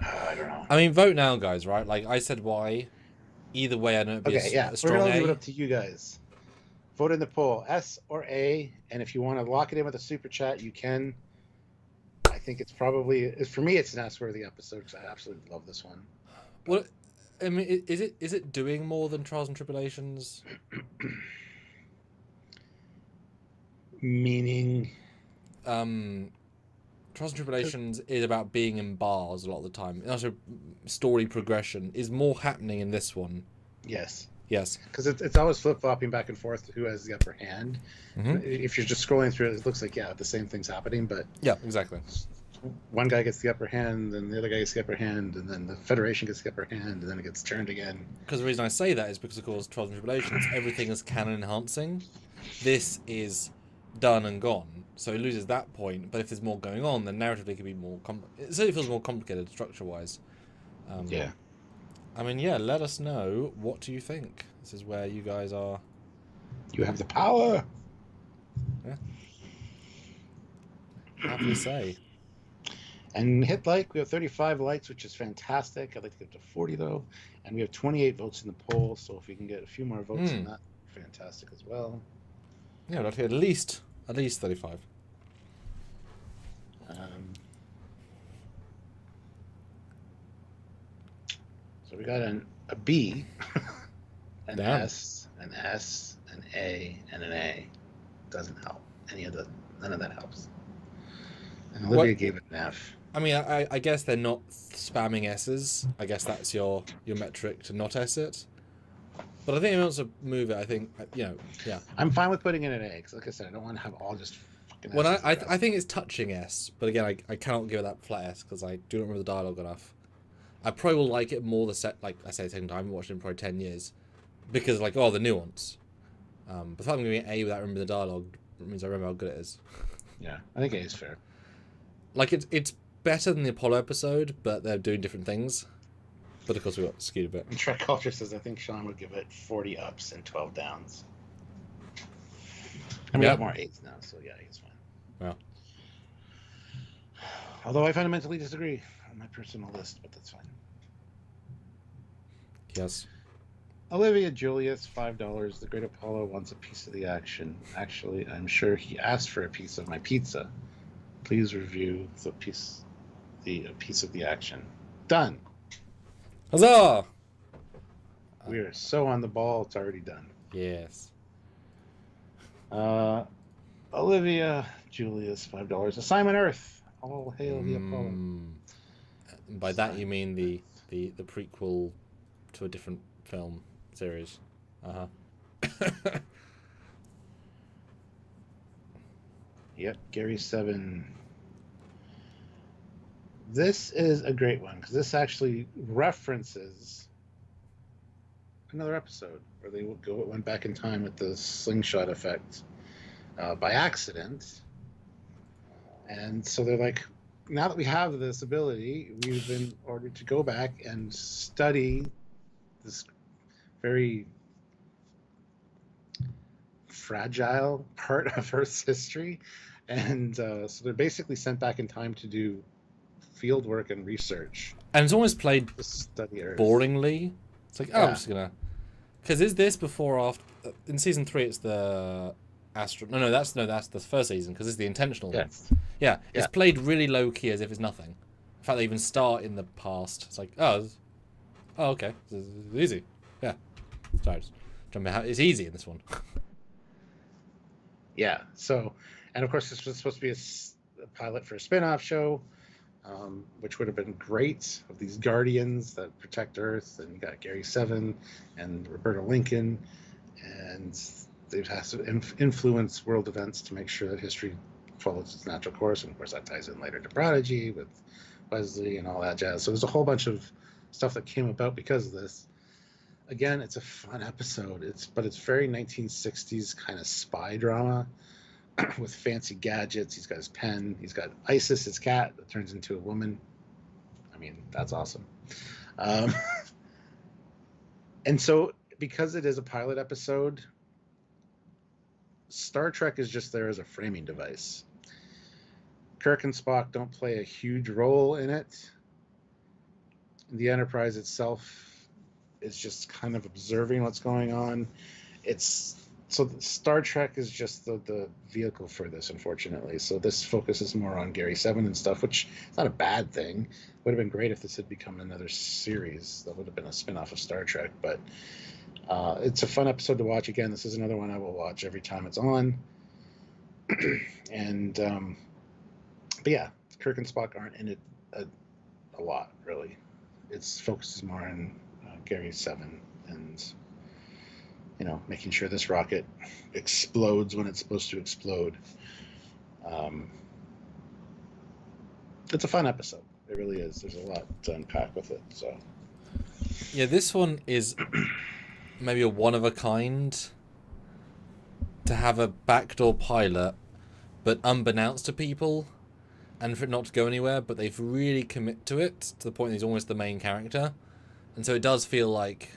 I don't know. I mean, vote now, guys, right? Like, I said why. Either way, I know it'd be a strong we're going to leave A. it up to you guys. Vote in the poll, S or A, and if you want to lock it in with a super chat, you can. I think it's probably, for me, it's an S-worthy episode, because I absolutely love this one. Well, I mean, is it doing more than Trials and Tribulations? Meaning? Trials and Tribulations is about being in bars a lot of the time. And also, story progression is more happening in this one. Yes. Yes. Because it's always flip-flopping back and forth to who has the upper hand. Mm-hmm. If you're just scrolling through it looks like, the same thing's happening, but... Yeah, exactly. One guy gets the upper hand, then the other guy gets the upper hand, and then the Federation gets the upper hand, and then it gets turned again. Because the reason I say that is because, of course, Trials and Tribulations, everything is canon-enhancing. This is done and gone. So it loses that point, but if there's more going on, then narratively it could be more... it certainly feels more complicated structure-wise. Yeah. I mean, let us know. What do you think? This is where you guys are... You have the power! Yeah. Happy to say. And hit like. We have 35 likes, which is fantastic. I'd like to get to 40, though. And we have 28 votes in the poll, so if we can get a few more votes in that, fantastic as well. Yeah, I'd like to get at least 35. So we got a B, an Damn. S, an S, an A, and an A. Doesn't help. None of that helps. And Olivia gave it an F. I mean, I guess they're not spamming S's. I guess that's your metric to not S it. But I think if it wants to move it, I think, yeah. I'm fine with putting it in an A, because like I said, I don't want to have all just fucking S's. Well, I think it's touching S, but again, I cannot give it that flat S, because I do not remember the dialogue enough. I probably will like it more like I say, the second time, I haven't watched it in probably 10 years, because, like, the nuance. But the fact I'm giving it A without remembering the dialogue means I remember how good it is. Yeah, I think A is fair. Like, it's better than the Apollo episode, but they're doing different things. But of course we got skewed a bit. And Trek Culture says I think Sean would give it 40 ups and 12 downs. And we have more 8s now, so yeah, he's fine. Yeah. Although I fundamentally disagree on my personal list, but that's fine. Yes. Olivia Julius, $5. The Great Apollo wants a piece of the action. Actually, I'm sure he asked for a piece of my pizza. Please review a piece of the action. Done. Huzzah! We are so on the ball, it's already done. Yes. Olivia Julius, $5. Assignment Earth. All hail the Apollo. And by that you mean the prequel to a different film series. Yep, Gary 7. This is a great one because this actually references another episode where they went back in time with the slingshot effect by accident. And so they're like, now that we have this ability, we've been ordered to go back and study this very fragile part of Earth's history. And so they're basically sent back in time to do field work and research. And it's almost played boringly. It's like, I'm just gonna... Because is this before or after... In season 3, it's the... No, that's the first season, because it's the intentional one. Yeah, it's played really low-key as if it's nothing. In fact, they even start in the past. It's like, okay. It's easy. Yeah. Sorry, just jumping out. It's easy in this one. Yeah. So, and of course, this was supposed to be a pilot for a spin-off show, which would have been great, of these Guardians that protect Earth. And you got Gary Seven and Roberta Lincoln, and they've had to influence world events to make sure that history follows its natural course. And of course, that ties in later to Prodigy with Wesley and all that jazz. So there's a whole bunch of stuff that came about because of this. Again, it's a fun episode. But it's very 1960s kind of spy drama with fancy gadgets. He's got his pen. He's got Isis, his cat, that turns into a woman. I mean, that's awesome. And so, because it is a pilot episode, Star Trek is just there as a framing device. Kirk and Spock don't play a huge role in it. The Enterprise itself is just kind of observing what's going on. So Star Trek is just the vehicle for this, unfortunately. So this focuses more on Gary Seven and stuff, which is not a bad thing. It would have been great if this had become another series. That would have been a spin-off of Star Trek. But it's a fun episode to watch. Again, this is another one I will watch every time it's on. And but yeah, Kirk and Spock aren't in it a lot, really. Its focuses more on Gary Seven and, making sure this rocket explodes when it's supposed to explode. It's a fun episode. It really is. There's a lot to unpack with it. So Yeah, this one is maybe a one of a kind to have a backdoor pilot, but unbeknownst to people, and for it not to go anywhere, but they've really commit to it to the point that he's almost the main character. And so it does feel like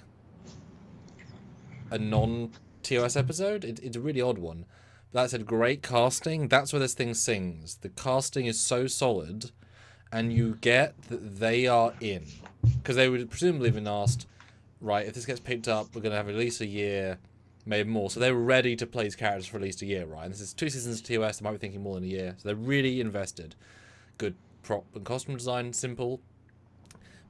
a non-TOS episode. It's a really odd one. But that said, great casting. That's where this thing sings. The casting is so solid, and you get that they are in. Because they would presumably have been asked, right, if this gets picked up, we're going to have at least a year, maybe more. So they were ready to play these characters for at least a year, right? And this is 2 seasons of TOS. They might be thinking more than a year. So they're really invested. Good prop and costume design, simple.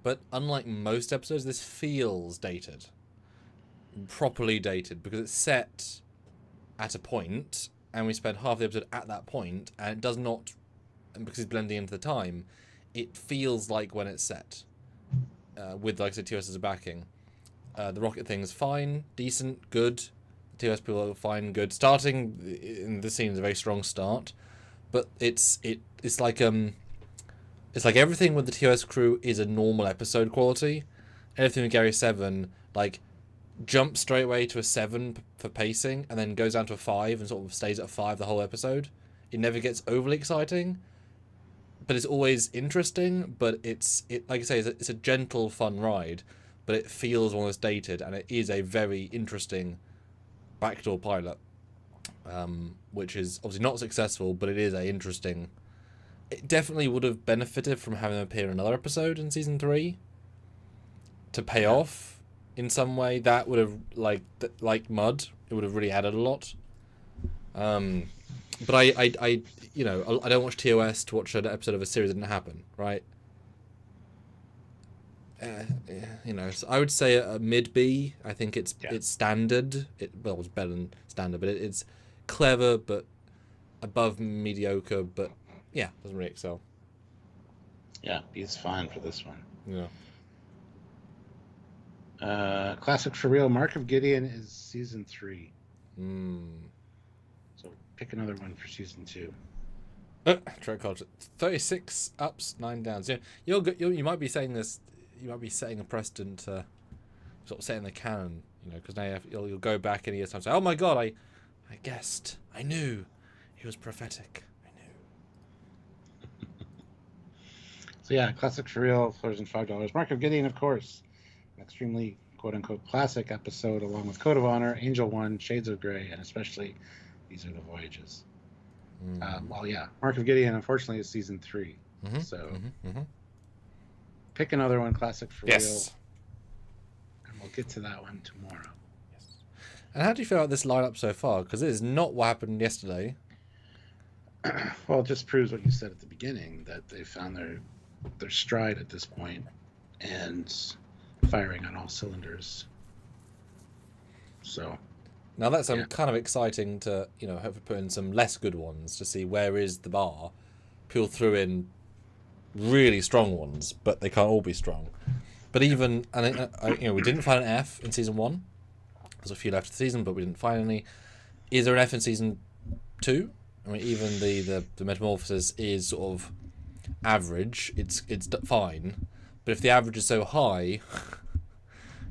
But unlike most episodes, this feels dated. Properly dated, because it's set at a point, and we spend half the episode at that point, and it does not, and because it's blending into the time, it feels like when it's set. With, like I said, TOS as a backing. The rocket thing is fine, decent, good. The TOS people are fine, good. Starting in the scene is a very strong start, but it's like it's like everything with the TOS crew is a normal episode quality. Everything with Gary Seven, like, jumps straight away to a 7 for pacing, and then goes down to a 5 and sort of stays at a 5 the whole episode. It never gets overly exciting, but it's always interesting. But it like I say, it's a gentle, fun ride, but it feels almost dated, and it is a very interesting backdoor pilot, which is obviously not successful, but it is a interesting. It definitely would have benefited from having him appear in another episode in season 3 to pay off in some way. That would have, like Mud, it would have really added a lot. But I don't watch TOS to watch an episode of a series that didn't happen, right? So I would say a mid B. I think it's standard. Well, it's better than standard, but it's clever, but above mediocre. But yeah, doesn't really excel. Yeah, B's fine for this one. Yeah. Classic for real. Mark of Gideon is season 3. So pick another one for season 2. Trekyards 36 ups, 9 downs. Yeah, you might be saying this. You might be setting a precedent to sort of setting the canon. Because now you'll go back in a year's time and say, "Oh my God, I guessed. I knew. He was prophetic. I knew." So yeah, classic for real. $5. Mark of Gideon, of course. An extremely quote-unquote classic episode, along with Code of Honor, Angel One, Shades of Grey, and especially These Are the Voyages. Mark of Gideon, unfortunately, is season 3. So pick another one, classic for real. And we'll get to that one tomorrow. Yes. And how do you feel about this lineup so far? Because it is not what happened yesterday. Well, it just proves what you said at the beginning, that they found their stride at this point and firing on all cylinders. So now that's kind of exciting to, hopefully put in some less good ones to see where is the bar. People threw in really strong ones, but they can't all be strong. But even, and we didn't find an F in season 1. There's a few left of the season, but we didn't find any. Is there an F in season 2? I mean, even the metamorphosis is sort of average. It's fine, but if the average is so high,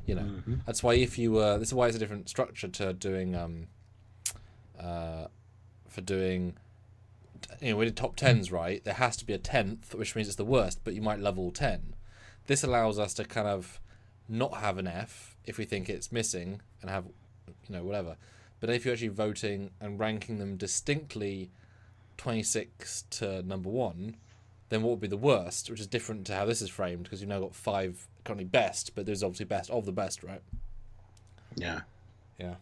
that's why if you this is why it's a different structure to doing for doing. We did top 10s, right? There has to be a 10th, which means it's the worst, but you might love all 10. This allows us to kind of not have an F if we think it's missing and have, whatever. But if you're actually voting and ranking them distinctly 26 to number 1, then what would be the worst, which is different to how this is framed, because you've now got 5 currently best, but there's obviously best of the best, right? Yeah. Yeah.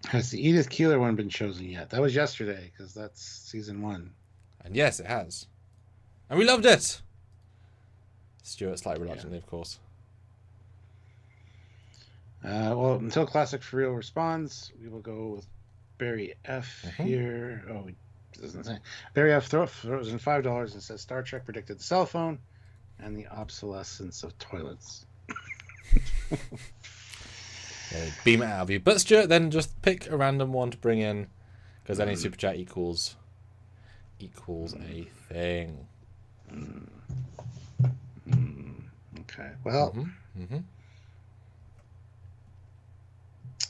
Has the Edith Keeler one been chosen yet? That was yesterday, because that's season 1. And yes, it has. And we loved it! Stuart slightly reluctantly, of course. Well, until Classic for Real responds, we will go with Barry F here. Oh, it doesn't say. Barry F throws in $5 and says Star Trek predicted the cell phone and the obsolescence of toilets. Yeah, beam it out of you. But Stuart, then just pick a random one to bring in, because any super chat equals a thing. Okay. Well,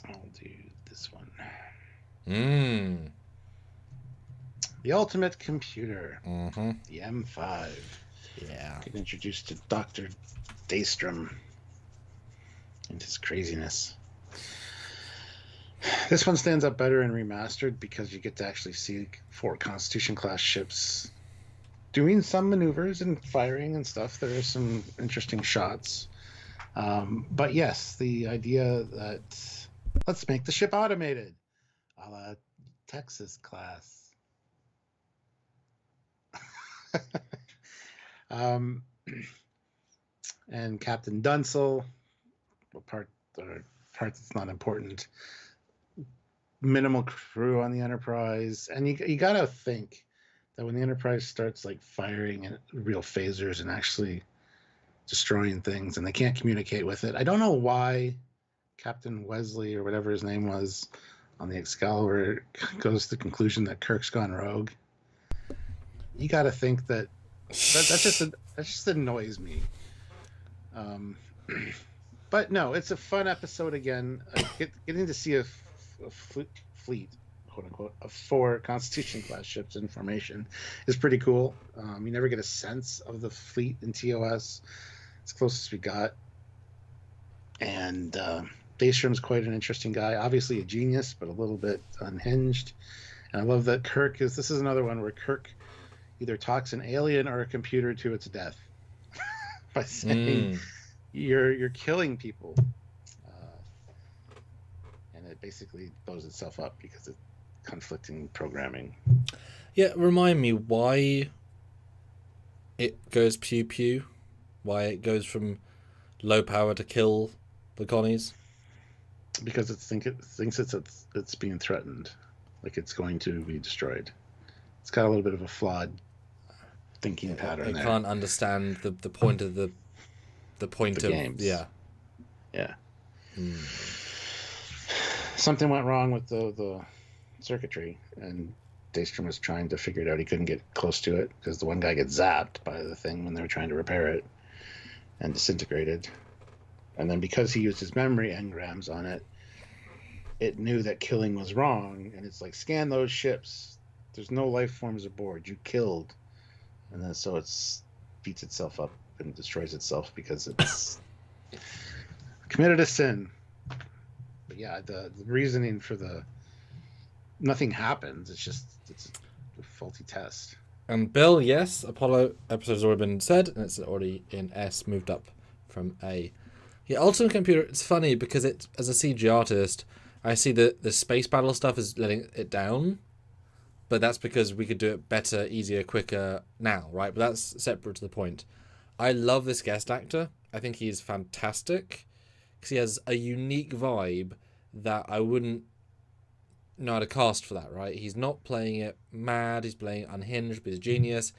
I'll do this one. The Ultimate Computer. The M5. Yeah. Get introduced to Dr. Daystrom and his craziness. This one stands up better in remastered because you get to actually see 4 Constitution-class ships doing some maneuvers and firing and stuff. There are some interesting shots. But yes, the idea that let's make the ship automated, a la Texas class. And Captain Dunsel, a part that's not important. Minimal crew on the Enterprise, and you gotta think that when the Enterprise starts like firing at real phasers and actually destroying things, and they can't communicate with it. I don't know why Captain Wesley or whatever his name was on the Excalibur goes to the conclusion that Kirk's gone rogue. You got to think that just annoys me. But no, it's a fun episode again. Getting to see a fleet, quote unquote, of 4 Constitution class ships in formation is pretty cool. You never get a sense of the fleet in TOS. It's closest we got. And Daystrom's quite an interesting guy. Obviously a genius, but a little bit unhinged. And I love that this is another one where Kirk either talks an alien or a computer to its death by saying you're killing people. And it basically blows itself up because it's conflicting programming. Yeah, remind me why it goes pew pew. Why it goes from low power to kill the Connies? Because it thinks it's being threatened, like it's going to be destroyed. It's got a little bit of a flawed thinking pattern. It there. Can't understand the point of the point of games. Yeah. Something went wrong with the circuitry, and Daystrom was trying to figure it out. He couldn't get close to it because the one guy gets zapped by the thing when they were trying to repair it and disintegrated. And then because he used his memory engrams on it, it knew that killing was wrong, and it's like, scan those ships. There's no life forms aboard. You killed. And then so it's beats itself up and destroys itself because it's committed a sin. But yeah, the reasoning for nothing happens. It's a faulty test. And Bill, yes, Apollo episode has already been said, and it's already in S, moved up from A. Yeah, Ultimate Computer, it's funny because as a CG artist, I see the space battle stuff is letting it down, but that's because we could do it better, easier, quicker now, right? But that's separate to the point. I love this guest actor. I think he's fantastic because he has a unique vibe that I wouldn't know how to cast for that, right? He's not playing it mad, he's playing it unhinged, but he's a genius.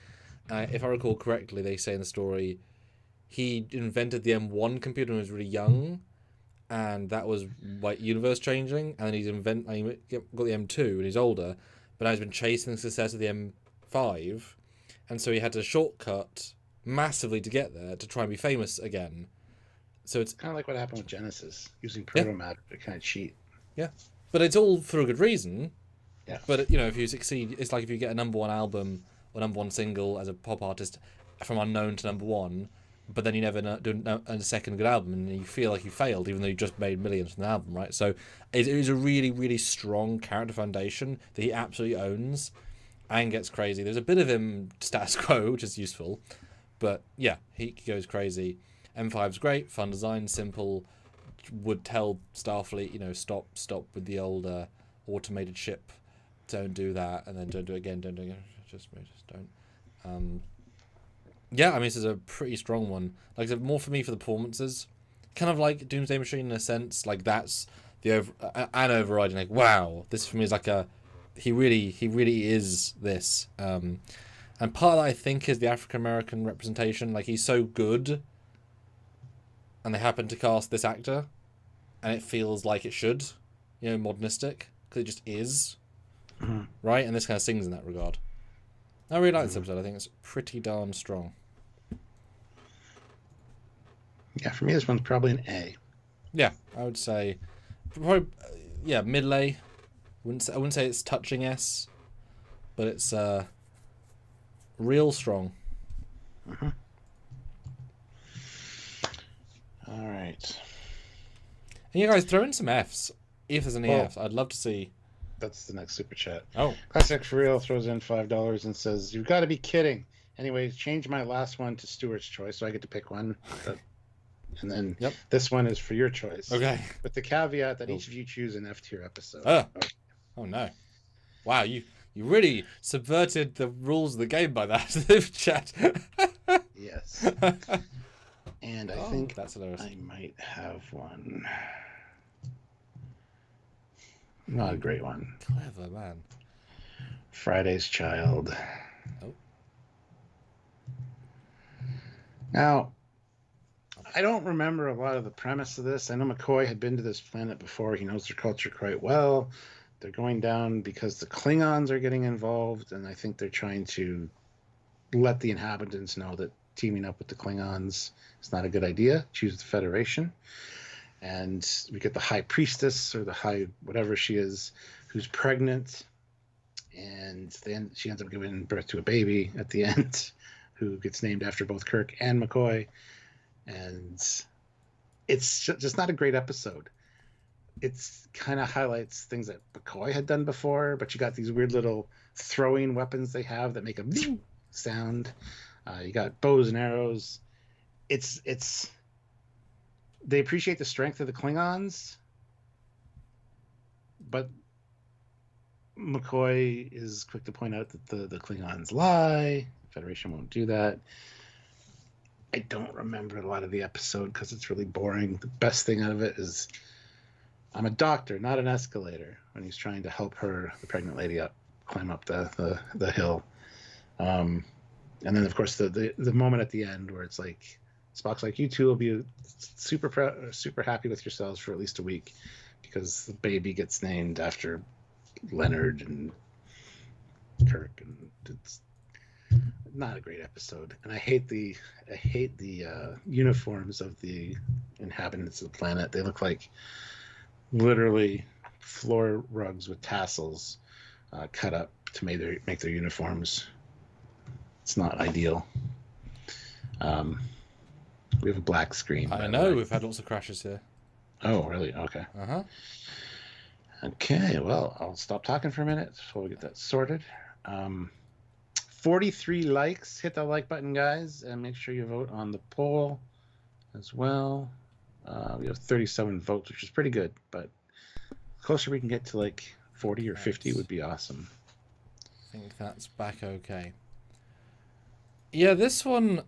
If I recall correctly, they say in the story he invented the M1 computer when he was really young, and that was like universe changing. And then he got the M2 when he's older, but now he's been chasing the success of the M5, and so he had to shortcut massively to get there to try and be famous again. So it's kind of like what happened with Genesis, using proto matter to kind of cheat. Yeah, but it's all for a good reason. Yeah. But you know, if you succeed, it's like if you get a #1 album or #1 single as a pop artist from unknown to #1, but then you never do a second good album, and you feel like you failed, even though you just made millions from the album, right? So it is a really, really strong character foundation that he absolutely owns, and gets crazy. There's a bit of him status quo, which is useful, but yeah, he goes crazy. M5's great, fun design, simple. Would tell Starfleet, you know, stop with the old automated ship. Don't do that, and then don't do it again. Don't do it again. Just don't. Yeah, I mean, this is a pretty strong one. Like I said, more for me for the performances. Kind of like Doomsday Machine in a sense. Like that's the overriding. Like wow, this for me is like a. He really is this. And part of that I think is the African American representation. Like he's so good. And they happen to cast this actor, and it feels like it should, you know, modernistic, because it just is, right? And this kind of sings in that regard. I really like this episode. I think it's pretty darn strong. Yeah, for me, this one's probably an A. Yeah, I would say, probably, yeah, middle A. I wouldn't say it's touching S, but it's real strong. Mm-hmm. All right. And you guys throw in some Fs. If there's any Fs, I'd love to see. That's the next super chat. Oh. Classic for Real throws in $5 and says, "You've got to be kidding." Anyways, change my last one to Stuart's choice, so I get to pick one. And then this one is for your choice. Okay. With the caveat that each of you choose an F tier episode. Oh no. Wow, you really subverted the rules of the game by that, chat. Yes. And I think that's hilarious. I might have one. Not a great one. Clever man. Friday's Child. Oh. Now, I don't remember a lot of the premise of this. I know McCoy had been to this planet before. He knows their culture quite well. They're going down because the Klingons are getting involved, and I think they're trying to let the inhabitants know that teaming up with the Klingons is not a good idea. Choose the Federation. And we get the High Priestess, or the High whatever she is, who's pregnant. And then she ends up giving birth to a baby at the end, who gets named after both Kirk and McCoy. And it's just not a great episode. It's kind of highlights things that McCoy had done before, but you got these weird little throwing weapons they have that make a sound. You got bows and arrows. It's they appreciate the strength of the Klingons, but McCoy is quick to point out that the Klingons lie. The Federation won't do that. I don't remember a lot of the episode because it's really boring. The best thing out of it is I'm a doctor, not an escalator, when he's trying to help her, the pregnant lady, climb up the hill. And then, of course, the moment at the end where it's like, Spock's like, you two will be super happy with yourselves for at least a week because the baby gets named after Leonard and Kirk, and it's not a great episode. And I hate the uniforms of the inhabitants of the planet. They look like literally floor rugs with tassels cut up to make their uniforms. It's not ideal. We have a black screen. I know, we've had lots of crashes here. Oh, really? Okay. Uh-huh. Okay, well, I'll stop talking for a minute before we get that sorted. 43 likes. Hit that like button, guys, and make sure you vote on the poll as well. We have 37 votes, which is pretty good, but the closer we can get to like 40 or 50 would be awesome. I think that's back okay. Yeah, this one,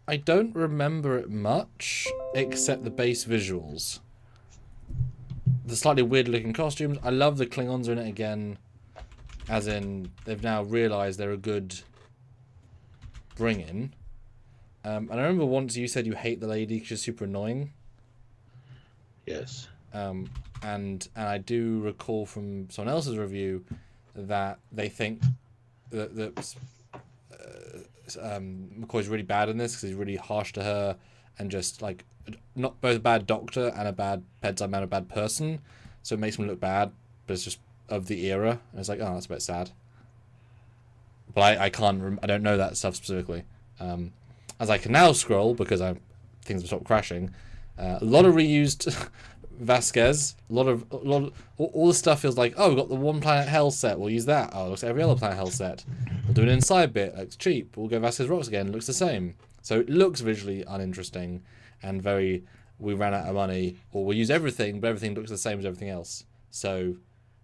I don't remember it much, except the base visuals. the slightly weird looking costumes. I love the Klingons are in it again, as in they've now realised they're a good bring-in. And I remember once you said you hate the lady because she's super annoying. Yes. And I do recall from someone else's review that they think that McCoy's really bad in this because he's really harsh to her and just like not both a bad doctor and a bad bedside man, a bad person. So it makes him look bad, but it's just of the era. And it's like, oh, that's a bit sad. But I don't know that stuff specifically. As I can now scroll because things have stopped crashing. A lot of reused Vasquez. All the stuff feels like, oh, we've got the One Planet Hell set. We'll use that. Oh, it looks like every other Planet Hell set. We'll do an inside bit. Looks cheap. We'll go Vasquez Rocks again. It looks the same. So it looks visually uninteresting and very. We ran out of money, or we'll use everything, but everything looks the same as everything else. So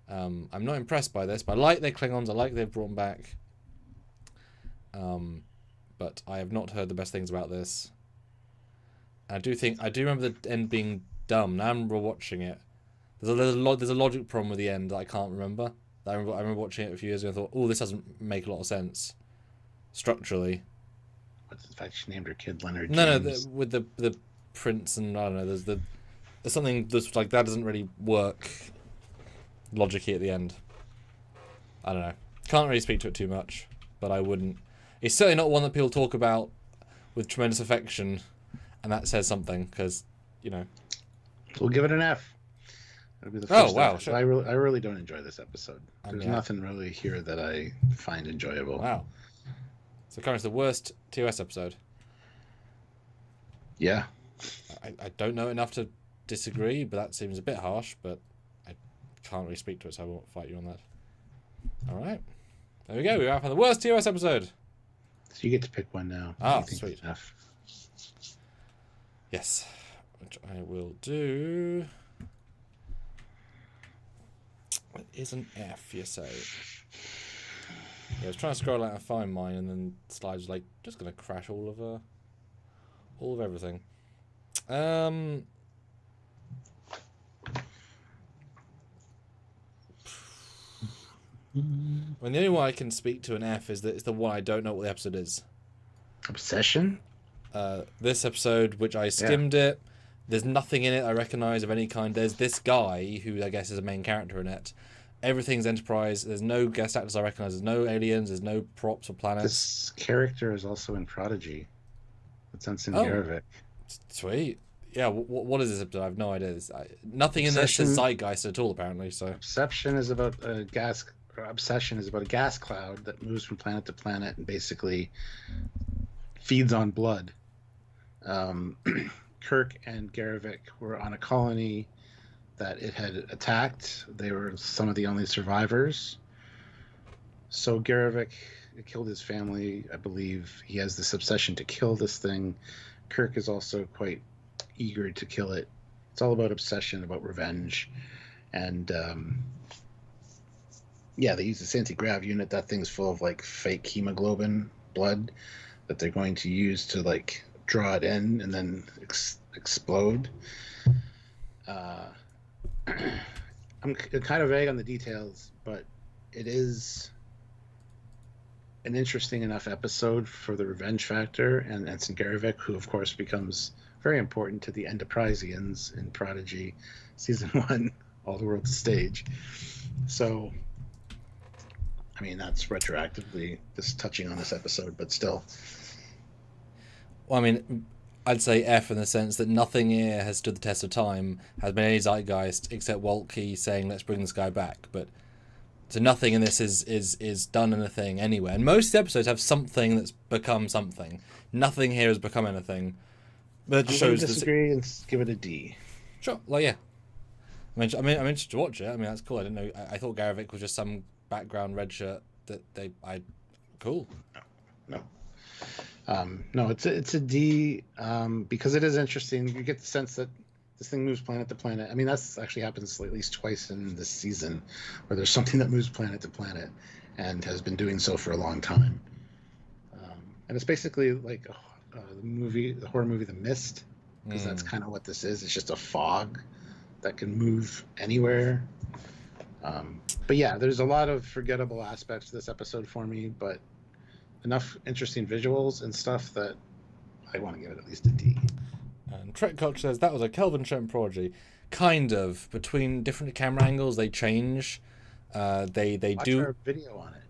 I'm not impressed by this. But I like their Klingons. I like they've brought them back. But I have not heard the best things about this. I do remember the end being dumb. Now I'm watching it. There's a logic problem with the end that I can't remember. I remember watching it a few years ago and thought, oh, this doesn't make a lot of sense structurally. What's the fact she named her kid Leonard? No, James? with the prince and I don't know. There's something that's like that doesn't really work logically at the end. I don't know. Can't really speak to it too much, but I wouldn't. It's certainly not one that people talk about with tremendous affection, and that says something because, you know. We'll give it an F. It'll be the first wow! Sure. I really don't enjoy this episode. There's nothing really here that I find enjoyable. Wow. So, currently, it's the worst TOS episode. Yeah. I don't know enough to disagree, but that seems a bit harsh. But I can't really speak to it, so I won't fight you on that. All right. There we go. We're out for the worst TOS episode. So you get to pick one now. Ah, sweet. Yes, which I will do. It is an F, you say? Yeah, I was trying to scroll out and find mine, and then slides like just gonna crash all of everything. When the only one I can speak to an F is that it's the one I don't know what the episode is. Obsession? This episode, which I skimmed it, there's nothing in it I recognise of any kind. There's this guy, who I guess is a main character in it. Everything's Enterprise. There's no guest actors I recognise. There's no aliens. There's no props or planets. This character is also in Prodigy. It's Ensign Garvik. Sweet. Yeah, what is this episode? I have no idea. Nothing in this is zeitgeist at all, apparently. So Obsession is about a gas cloud that moves from planet to planet and basically feeds on blood. Kirk and Garvik were on a colony that it had attacked. They were some of the only survivors. So Garvik killed his family. I believe he has this obsession to kill this thing. Kirk is also quite eager to kill it. It's all about obsession, about revenge. And they use this anti-grav unit. That thing's full of like fake hemoglobin blood that they're going to use to like draw it in and then explode. I'm kind of vague on the details, but it is an interesting enough episode for the revenge factor, and Ensign Garvik, who of course becomes very important to the Enterpriseians in Prodigy season 1, All the World's Stage. So I mean, that's retroactively just touching on this episode, but still. Well, I mean, I'd say F in the sense that nothing here has stood the test of time, has been any zeitgeist, except Waltke saying, let's bring this guy back. But so nothing in this is done anything anywhere. And most episodes have something that's become something. Nothing here has become anything. But it just shows. Disagree and give it a D. Sure, like yeah. I'm interested to watch it. I mean, that's cool. I didn't know. I thought Garvik was just some background red shirt that cool. No, it's a D because it is interesting. You get the sense that this thing moves planet to planet. I mean, that's actually happens at least twice in this season, where there's something that moves planet to planet, and has been doing so for a long time. And it's basically like the horror movie, The Mist, because that's kind of what this is. It's just a fog that can move anywhere. But yeah, there's a lot of forgettable aspects to this episode for me, but enough interesting visuals and stuff that I want to give it at least a D. And Trekyards says that was a Kelvin Shem prodigy. Kind of. Between different camera angles, they change. They Watch do our video on it.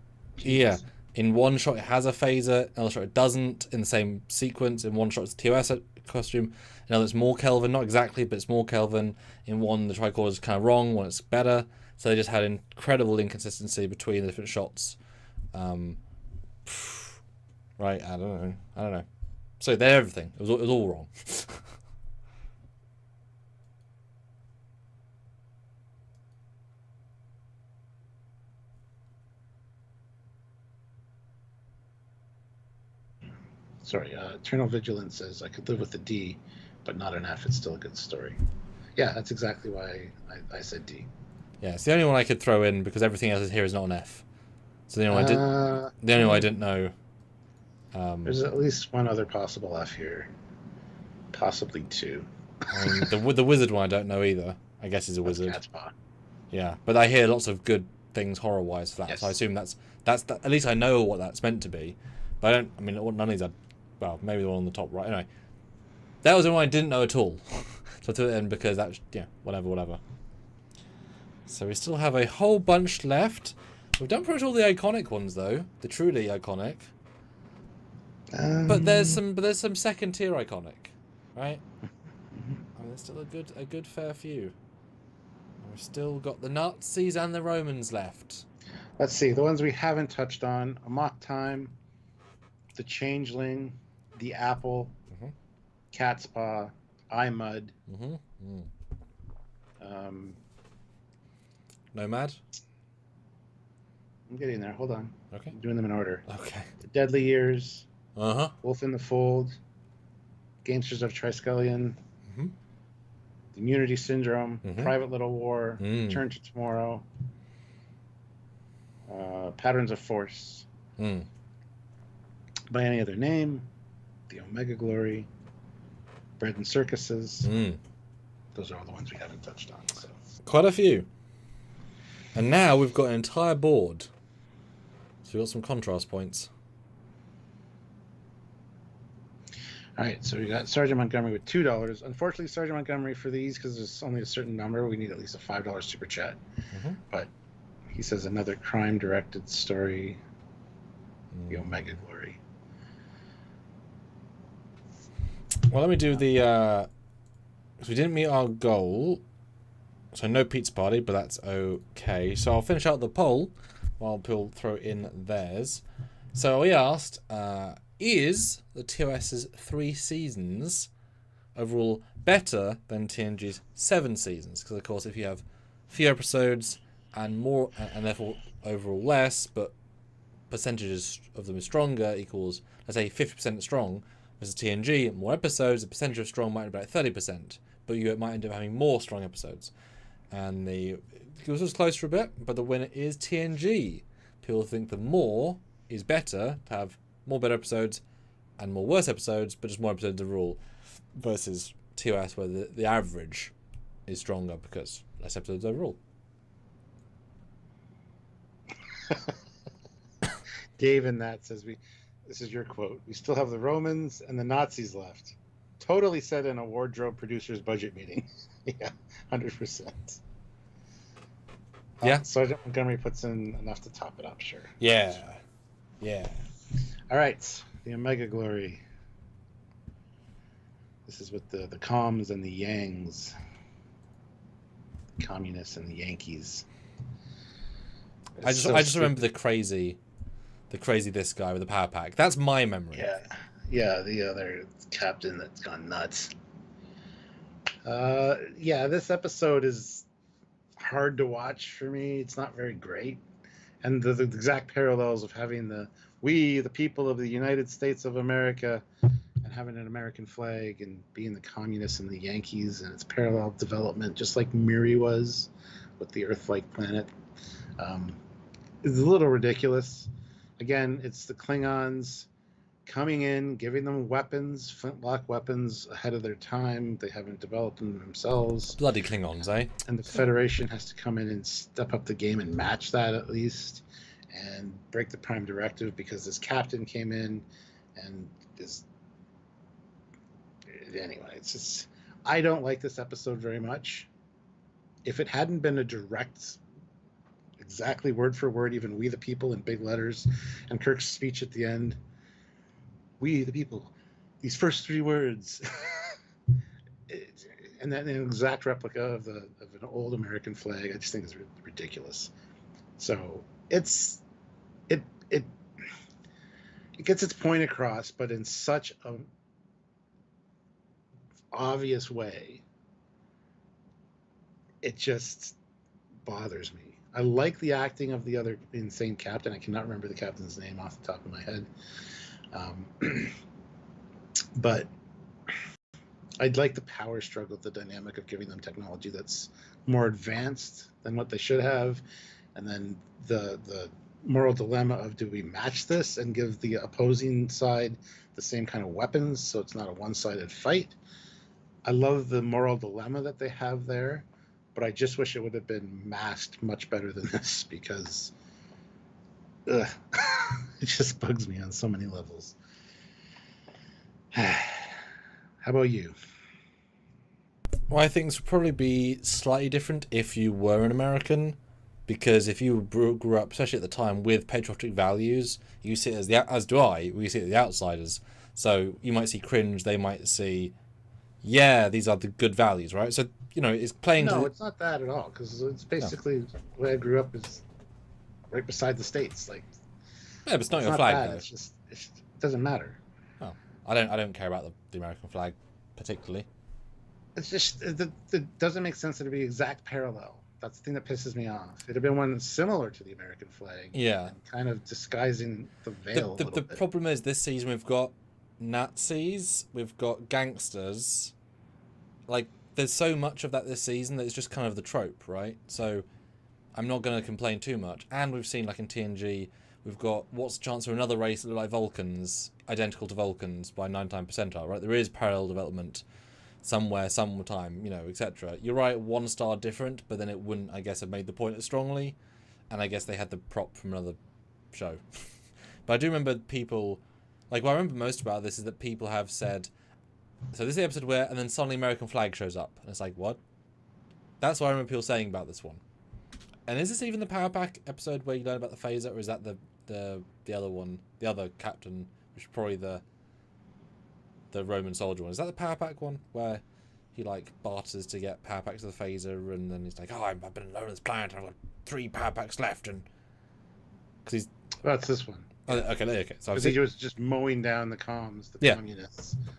Yeah. Jesus. In one shot it has a phaser, in another shot it doesn't. In the same sequence, in one shot it's a TOS costume, in another it's more Kelvin. Not exactly, but it's more Kelvin. In one the tricorder is kind of wrong, one it's better. So they just had incredible inconsistency between the different shots. Right, I don't know. So they're everything. It was all wrong. Sorry, Eternal Vigilance says I could live with a D, but not an F. It's still a good story. Yeah, that's exactly why I said D. Yeah, it's the only one I could throw in because everything else here is not an F. So the only one I didn't know. There's at least one other possible F here, possibly two. I mean, the wizard one I don't know either. I guess he's a wizard. Cat's paw. Yeah, but I hear lots of good things horror-wise for that, Yes. so I assume that's at least I know what that's meant to be. But I don't. I mean, none of these are. Well, maybe the one on the top right. Anyway, that was the one I didn't know at all. So I threw it in because that's whatever. So we still have a whole bunch left. We've done pretty much all the iconic ones though, the truly iconic. But there's some second tier iconic, right? I mean, there's still a good fair few. And we've still got the Nazis and the Romans left. Let's see, the ones we haven't touched on: Amok Time, the Changeling, the Apple, Cat's Paw, I Mud. Nomad. I'm getting there. Hold on. Okay. I'm doing them in order. Okay. The Deadly Years, Uh-huh. Wolf in the Fold, Gamesters of Triskelion, Mhm. the Immunity Syndrome, Mhm. Private Little War, Return to Tomorrow, Patterns of Force, By Any Other Name, the Omega Glory, Bread and Circuses. Those are all the ones we haven't touched on. So. Quite a few. And now we've got an entire board. So we've got some contrast points. All right, so we got Sergeant Montgomery with $2. Unfortunately, Sergeant Montgomery, for these, because there's only a certain number, we need at least a $5 super chat. But he says another crime-directed story, the Omega Glory. Well, let me do the... So we didn't meet our goal. So no pizza party, but that's okay. So I'll finish out the poll while people throw in theirs. So we asked, is the TOS's 3 seasons overall better than TNG's 7 seasons? Because, of course, if you have fewer episodes and more, and therefore overall less, but percentages of them is stronger, equals, let's say, 50% strong, versus TNG, more episodes, the percentage of strong might be about 30%, but you might end up having more strong episodes. And it was close for a bit, but the winner is TNG. People think the more is better, to have more better episodes and more worse episodes, but just more episodes overall, versus TOS where the average is stronger because less episodes overall. Dave in that says, this is your quote, we still have the Romans and the Nazis left. Totally said in a wardrobe producer's budget meeting. Yeah, 100%. Yeah. Sergeant Montgomery puts in enough to top it up, sure. Yeah. All right, the Omega Glory. This is with the comms and the Yangs. The communists and the Yankees. I just remember the crazy this guy with the power pack. That's my memory. Yeah, the other captain that's gone nuts. This episode is hard to watch for me. It's not very great. And the exact parallels of having the people of the United States of America, and having an American flag, and being the communists and the Yankees, and its parallel development, just like Miri was with the Earth-like planet, is a little ridiculous. Again, it's the Klingons coming in, giving them weapons, flintlock weapons ahead of their time. They haven't developed them themselves. Bloody Klingons, eh? And the Federation has to come in and step up the game and match that at least, and break the Prime Directive because this captain came in and is... Anyway, it's just... I don't like this episode very much. If it hadn't been a direct, exactly word for word, even "we the people" in big letters, and Kirk's speech at the end, "we the people," these first three words, and then an exact replica of an old American flag, I just think is ridiculous. So it gets its point across, but in such a obvious way, it just bothers me. I like the acting of the other insane captain. I cannot remember the captain's name off the top of my head. But I'd like the power struggle, the dynamic of giving them technology that's more advanced than what they should have, and then the moral dilemma of, do we match this and give the opposing side the same kind of weapons so it's not a one-sided fight? I love the moral dilemma that they have there, but I just wish it would have been masked much better than this, because it just bugs me on so many levels. How about you? Well, I think this would probably be slightly different if you were an American, because if you grew up, especially at the time, with patriotic values, you see it as do I, we see it as the outsiders. So you might see cringe, they might see, yeah, these are the good values, right? So, you know, it's playing... No, it's not that at all, because it's basically the way I grew up is right beside the States. Like, yeah, but it's not your flag, bad. though. It doesn't matter. Oh, I don't care about the American flag particularly. It's just, it doesn't make sense that it be exact parallel. That's the thing that pisses me off. It'd have been one similar to the American flag. Yeah. Kind of disguising the veil a little bit. The problem is, this season we've got Nazis, we've got gangsters. Like, there's so much of that this season that it's just kind of the trope, right? So I'm not going to complain too much. And we've seen, like in TNG, we've got what's the chance of another race that look like Vulcans, identical to Vulcans by 9 times percentile, right? There is parallel development somewhere, sometime, you know, etc. You're right, 1 star different, but then it wouldn't, I guess, have made the point as strongly. And I guess they had the prop from another show. But I do remember people, like, what I remember most about this is that people have said, so this is the episode where, and then suddenly American flag shows up. And it's like, what? That's what I remember people saying about this one. And is this even the Power Pack episode where you learn about the phaser, or is that the other one, the other captain, which is probably the Roman soldier one? Is that the Power Pack one where he like barters to get Power Packs of the phaser, and then he's like, oh, I've been alone on this planet, I've got 3 Power Packs left, and because he's... That's this one. Oh, okay. So because he was just mowing down the communists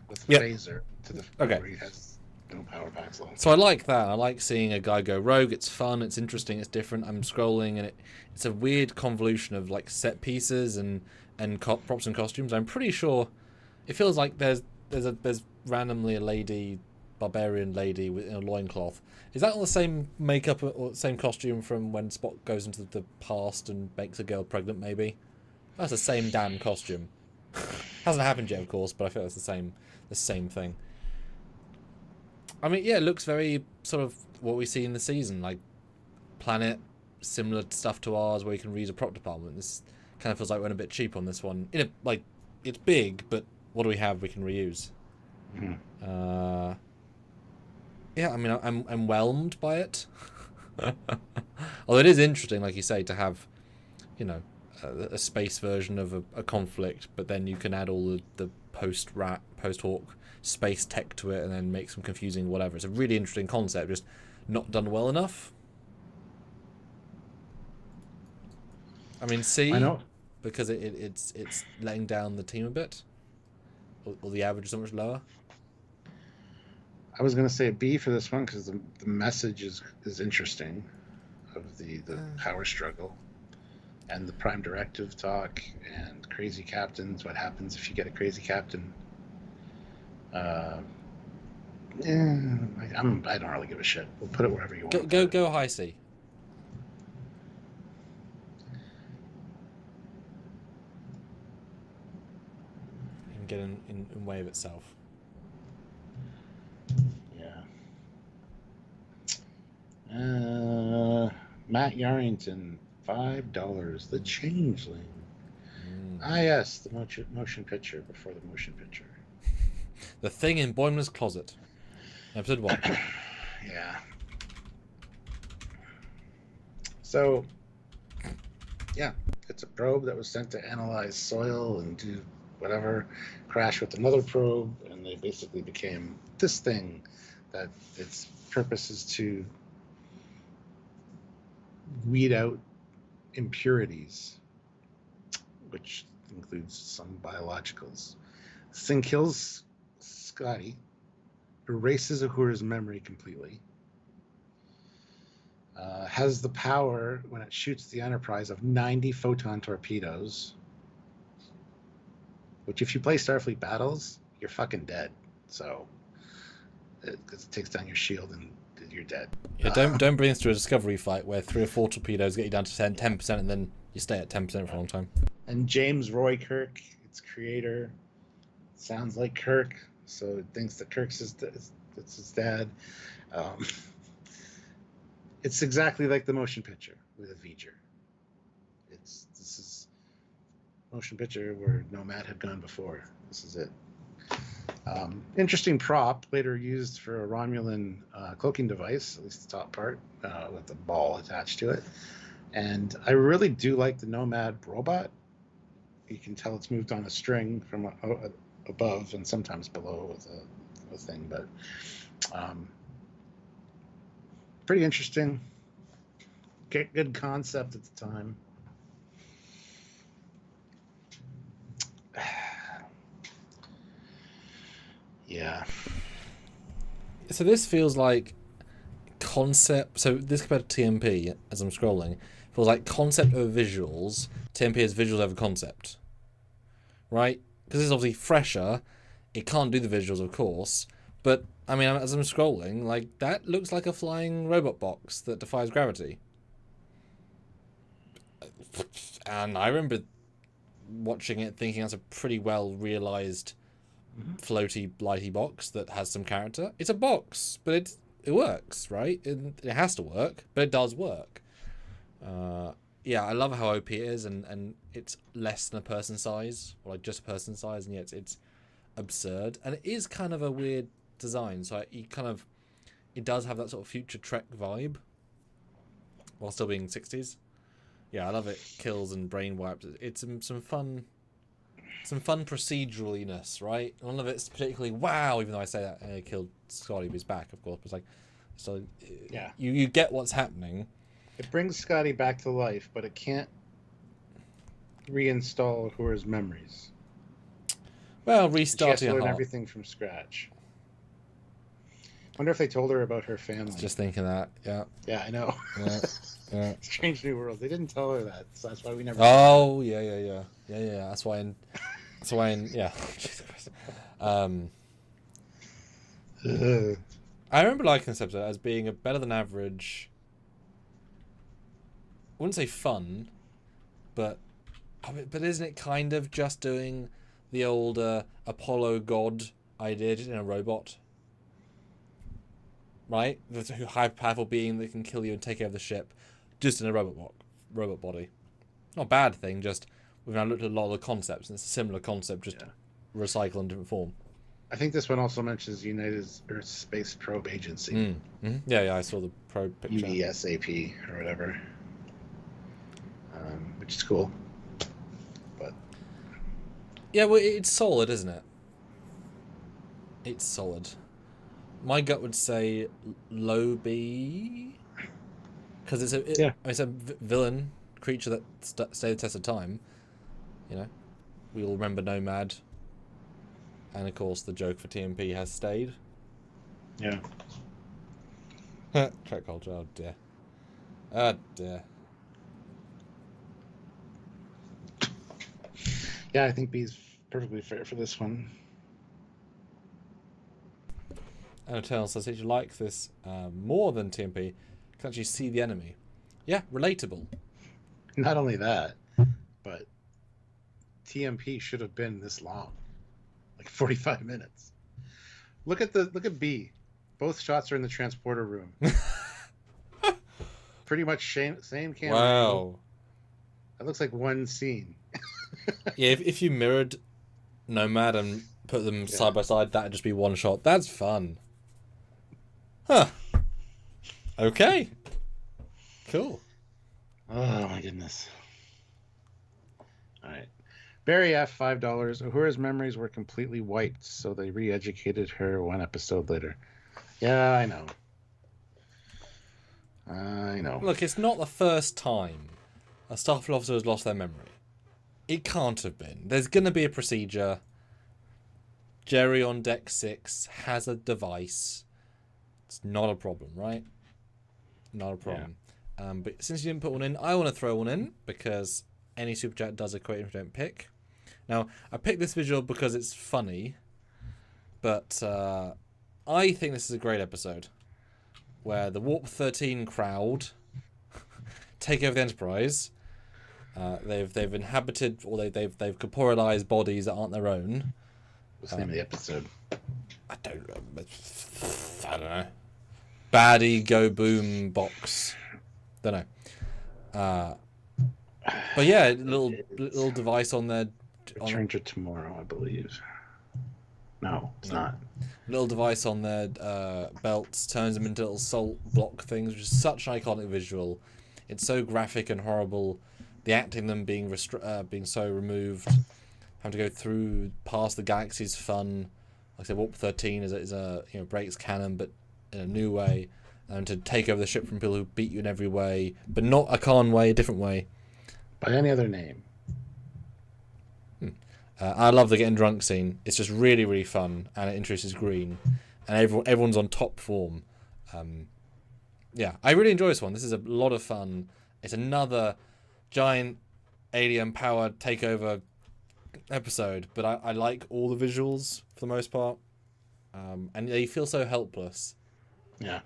with the phaser to the point where he has no Power Packs left. So I like that. I like seeing a guy go rogue. It's fun. It's interesting. It's different. I'm scrolling, and it's a weird convolution of like set pieces and props and costumes. I'm pretty sure it feels like there's randomly a barbarian lady in a loincloth. Is that all the same makeup or same costume from when Spock goes into the past and makes a girl pregnant? Maybe that's the same damn costume. Hasn't happened yet, of course, but I feel it's the same thing. I mean, yeah, it looks very sort of what we see in the season, like planet, similar stuff to ours, where you can reuse a prop department. This kind of feels like we're a bit cheap on this one. Like, it's big, but what do we have we can reuse? Mm-hmm. Yeah, I mean, I'm whelmed by it. Although it is interesting, like you say, to have, you know, a space version of a conflict, but then you can add all the post-Hawk space tech to it and then make some confusing whatever. It's a really interesting concept, just not done well enough. I mean, C, I know, because it's letting down the team a bit, or the average is so much lower. I was going to say a B for this one because the message is interesting, of the power struggle and the Prime Directive talk and crazy captains. What happens if you get a crazy captain? I don't really give a shit. We'll put it wherever you want. Go high C. get in way of itself. Yeah. Matt Yarrington, $5. The Changeling. Yes, the motion picture before the motion picture. The Thing in Boimler's Closet. Episode 1. Yeah. So, yeah, it's a probe that was sent to analyze soil and do whatever, crash with another probe, and they basically became this thing that its purpose is to weed out impurities, which includes some biologicals. This thing kills Scotty, erases Uhura's memory completely, has the power, when it shoots the Enterprise, of 90 photon torpedoes, which if you play Starfleet Battles, you're fucking dead. So, because it takes down your shield and you're dead. Yeah, don't bring this to a Discovery fight where 3 or 4 torpedoes get you down to 10% and then you stay at 10% for a long time. And James Roy Kirk, its creator, sounds like Kirk, so it thinks that Kirk's it's his dad. It's exactly like the motion picture with a V'ger. This is motion picture where Nomad had gone before. This is it. Interesting prop, later used for a Romulan cloaking device, at least the top part, with the ball attached to it. And I really do like the Nomad robot. You can tell it's moved on a string from above and sometimes below with a thing, but pretty interesting. Good concept at the time. Yeah. So this feels like concept. So this compared to TMP, as I'm scrolling, feels like concept over visuals. TMP is visuals over concept, right? Because it's obviously fresher. It can't do the visuals, of course. But I mean, as I'm scrolling, like that looks like a flying robot box that defies gravity. And I remember watching it, thinking that's a pretty well realized floaty, blighty box that has some character. It's a box, but it works, right? It has to work, but it does work. Yeah, I love how OP it is, and it's less than a person size, or like just a person size, and yet it's absurd. And it is kind of a weird design, so it does have that sort of future Trek vibe, while still being 60s. Yeah, I love it. Kills and brain wipes. It's some fun proceduraliness, right? None of it's particularly wow, even though I say that and it killed Scotty, but he's back, of course. But it's like, so yeah, you get what's happening. It brings Scotty back to life, but it can't reinstall Uhura's memories. Well, restarting she has to learn everything from scratch. Wonder if they told her about her family. Just thinking that, yeah. Yeah, I know. Yeah. Strange New World. They didn't tell her that, so that's why we never. Oh, yeah. That's why. Yeah. Jesus Christ. I remember liking this episode as being a better than average. I wouldn't say fun, but isn't it kind of just doing the old Apollo God idea just in a robot? Right? The high powerful being that can kill you and take over the ship, just in a robot body. Not a bad thing, just we've now looked at a lot of the concepts, and it's a similar concept, just recycled in different form. I think this one also mentions United Earth Space Probe Agency. Mm-hmm. Yeah, I saw the probe picture. UESAP or whatever. Which is cool. But yeah, well, it's solid, isn't it? It's solid. My gut would say low B, because it's a villain creature that stayed the test of time. You know, we all remember Nomad, and of course the joke for TMP has stayed. Yeah. Trek culture. Oh dear. Oh dear. Yeah, I think B's perfectly fair for this one. And Eternal says, if you like this more than TMP, you can actually see the enemy. Yeah, relatable. Not only that, but TMP should have been this long. like 45 minutes. Look at B. Both shots are in the transporter room. Pretty much same camera angle. Wow. It looks like one scene. Yeah, if you mirrored Nomad and put them side by side, that'd just be one shot. That's fun. Huh. Okay. Cool. Oh my goodness. All right. Barry F, $5. Uhura's memories were completely wiped, so they re-educated her one episode later. Yeah, I know. I know. Look, it's not the first time a Starfleet officer has lost their memory. It can't have been. There's going to be a procedure. Jerry on deck 6 has a device. It's not a problem, right? Not a problem. Yeah. But since you didn't put one in, I want to throw one in because any super chat does equate if you don't pick. Now, I picked this visual because it's funny, but I think this is a great episode where the Warp 13 crowd take over the Enterprise. They've inhabited, or they've corporealized bodies that aren't their own. What's the name of the episode? I don't know. Baddie Go Boom Box. Don't know. But yeah, little device on their. Return to Tomorrow, I believe. No, it's not. Little device on their belts turns them into little salt block things, which is such an iconic visual. It's so graphic and horrible. The acting them being so removed, having to go through past the galaxy is fun. Like I said, Warp 13 is a breaks canon, but in a new way, and to take over the ship from people who beat you in every way, but not a Khan way, a different way. By any other name. I love the getting drunk scene. It's just really, really fun, and it introduces Green, and everyone's on top form. Yeah, I really enjoy this one. This is a lot of fun. It's another giant alien power takeover episode, but I like all the visuals for the most part, and they feel so helpless. Yeah.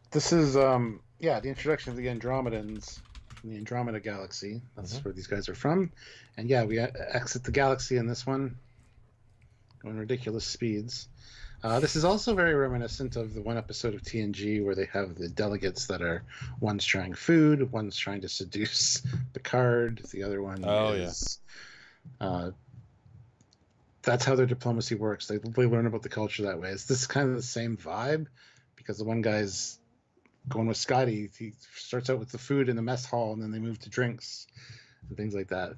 This is the introduction of the Andromedans from the Andromeda Galaxy. That's where these guys are from. And yeah, we exit the galaxy in this one, going ridiculous speeds. This is also very reminiscent of the one episode of TNG where they have the delegates that are, one's trying food, one's trying to seduce Picard, the other one is... that's how their diplomacy works. They learn about the culture that way. It's this kind of the same vibe, because the one guy's going with Scotty. He starts out with the food in the mess hall, and then they move to drinks and things like that.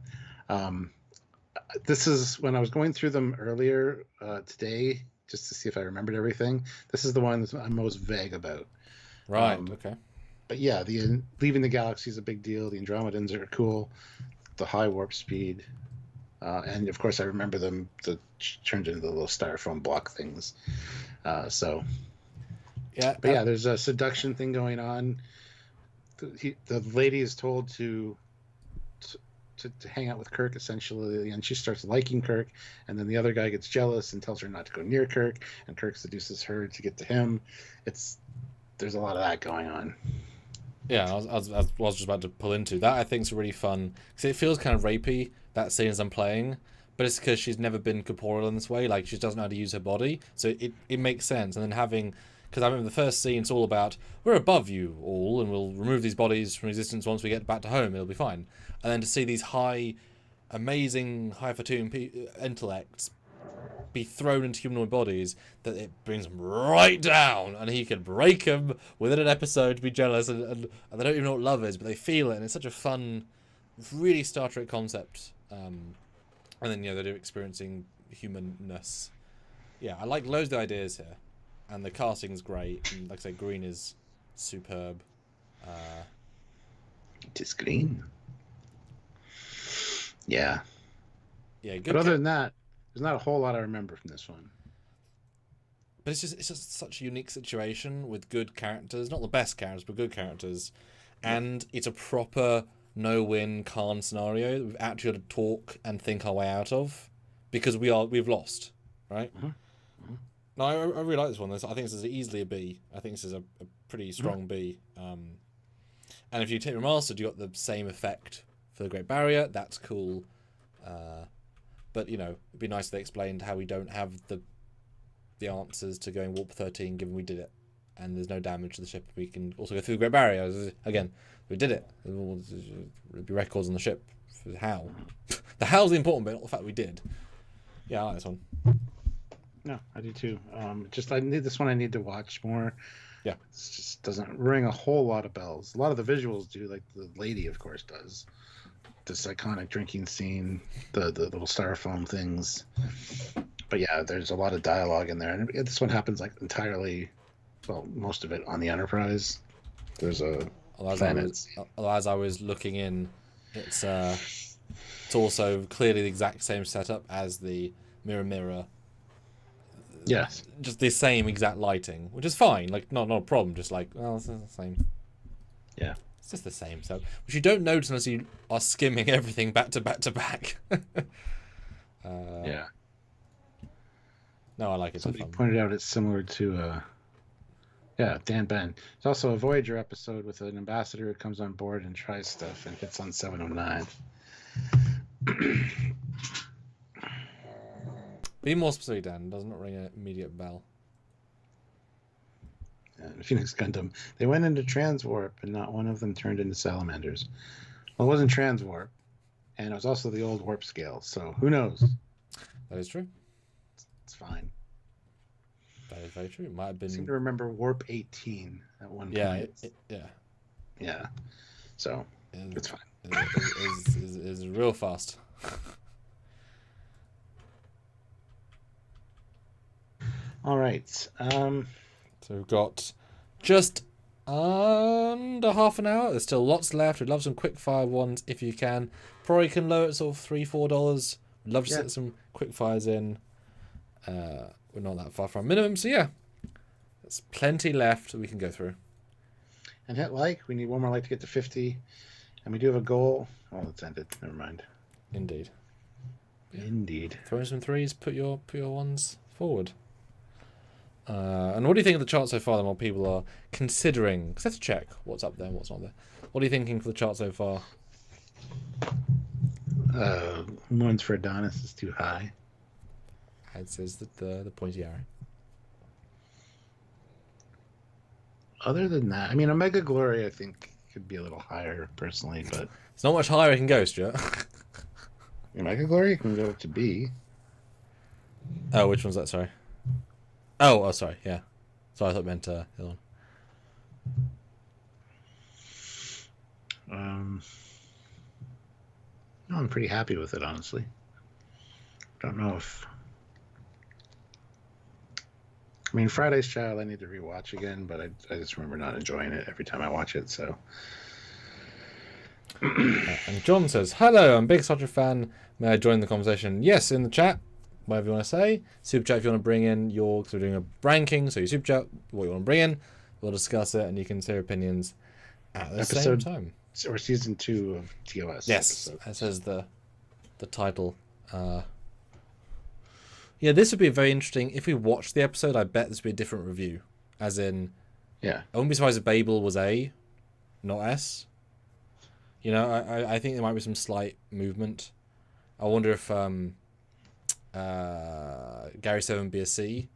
This is when I was going through them earlier today, just to see if I remembered everything. This is the one that I'm most vague about. Right. Okay. But yeah, leaving the galaxy is a big deal. The Andromedans are cool. The high warp speed. And of course, I remember them turned into the little styrofoam block things. Yeah, but yeah, there's a seduction thing going on. The lady is told to hang out with Kirk essentially, and she starts liking Kirk, and then the other guy gets jealous and tells her not to go near Kirk, and Kirk seduces her to get to him. There's a lot of that going on. Yeah, I was just about to pull into that. I think it's really fun because it feels kind of rapey, that scene as I'm playing, but it's because she's never been corporeal in this way. Like, she doesn't know how to use her body, so it makes sense. And then because I remember the first scene, it's all about, we're above you all, and we'll remove these bodies from existence once we get back to home, it'll be fine. And then to see these amazing high Fatum intellects be thrown into humanoid bodies, that it brings them right down, and he can break them within an episode to be jealous, and they don't even know what love is, but they feel it, and it's such a fun, really Star Trek concept. And then they're experiencing humanness. Yeah, I like loads of the ideas here, and the casting's great, and like I say, Green is superb. It is Green. Yeah. Yeah, good. But other than that, there's not a whole lot I remember from this one. But it's just such a unique situation with good characters, not the best characters, but good characters, and it's a proper no-win Khan scenario that we've actually got to talk and think our way out of, because we've lost, right? Mm-hmm. No, I really like this one. I think this is easily a B. I think this is a pretty strong B. And if you take Remastered, you got the same effect for the Great Barrier. That's cool. But it'd be nice if they explained how we don't have the answers to going warp 13, given we did it, and there's no damage to the ship. We can also go through the Great Barrier. Again, we did it. There'll be records on the ship. For how? The how's the important bit, not the fact we did. Yeah, I like this one. No, I do too. I need this one. I need to watch more. Yeah, it just doesn't ring a whole lot of bells. A lot of the visuals do, like the lady, of course, does. This iconic drinking scene, the little styrofoam things. But yeah, there's a lot of dialogue in there, and this one happens like entirely, well, most of it on the Enterprise. There's a as I was looking in, it's also clearly the exact same setup as the mirror. Yes, just the same exact lighting, which is fine. Like not a problem. Just like, well, it's the same. Yeah, it's just the same. So, which you don't notice unless you are skimming everything back to back to back. Yeah. No, I like it. Somebody pointed out it's similar to, Dan Ben. It's also a Voyager episode with an ambassador who comes on board and tries stuff and hits on 709. Be more specific, Dan. Does not ring an immediate bell. And Phoenix Gundam. They went into transwarp, and not one of them turned into salamanders. Well, it wasn't transwarp, and it was also the old warp scale. So who knows? That is true. It's fine. That is very true. It might have been. I seem to remember warp 18 at one point. Yeah. So it's fine. Is real fast. All right. So we've got just under half an hour. There's still lots left. We'd love some quick fire ones if you can. Probably can lower it sort of $3-4. We'd love to set some quick fires in. We're not that far from minimum, so yeah, there's plenty left that we can go through. And hit like. We need one more like to get to 50, and we do have a goal. Oh, it's ended. Never mind. Indeed. Throw in some threes. Put your ones forward. And what do you think of the chart so far? Then, while people are considering, because they have to check what's up there and what's not there. What are you thinking for the chart so far? Ones for Adonis is too high. It says that the pointy arrow. Other than that, I mean, Omega Glory, I think, could be a little higher personally, but it's not much higher it can go, Stuart. Omega Glory can go to B. Oh, which one's that? Sorry. Oh, sorry. Yeah. Sorry, I thought it meant the other one. No, I'm pretty happy with it, honestly. Don't know if. I mean, Friday's Child, I need to rewatch again, but I just remember not enjoying it every time I watch it, so. And John says, hello, I'm a big Star Trek fan. May I join the conversation? Yes, in the chat, whatever you want to say. Super chat if you want to bring in your, because we're doing a ranking, so you super chat what you want to bring in. We'll discuss it, and you can say your opinions at the same time. Or season 2 of TOS. Yes, that says the title. Yeah, this would be very interesting. If we watched the episode, I bet this would be a different review. As in, yeah, I wouldn't be surprised if Babel was A, not S. You know, I think there might be some slight movement. I wonder if Gary 7 be a C.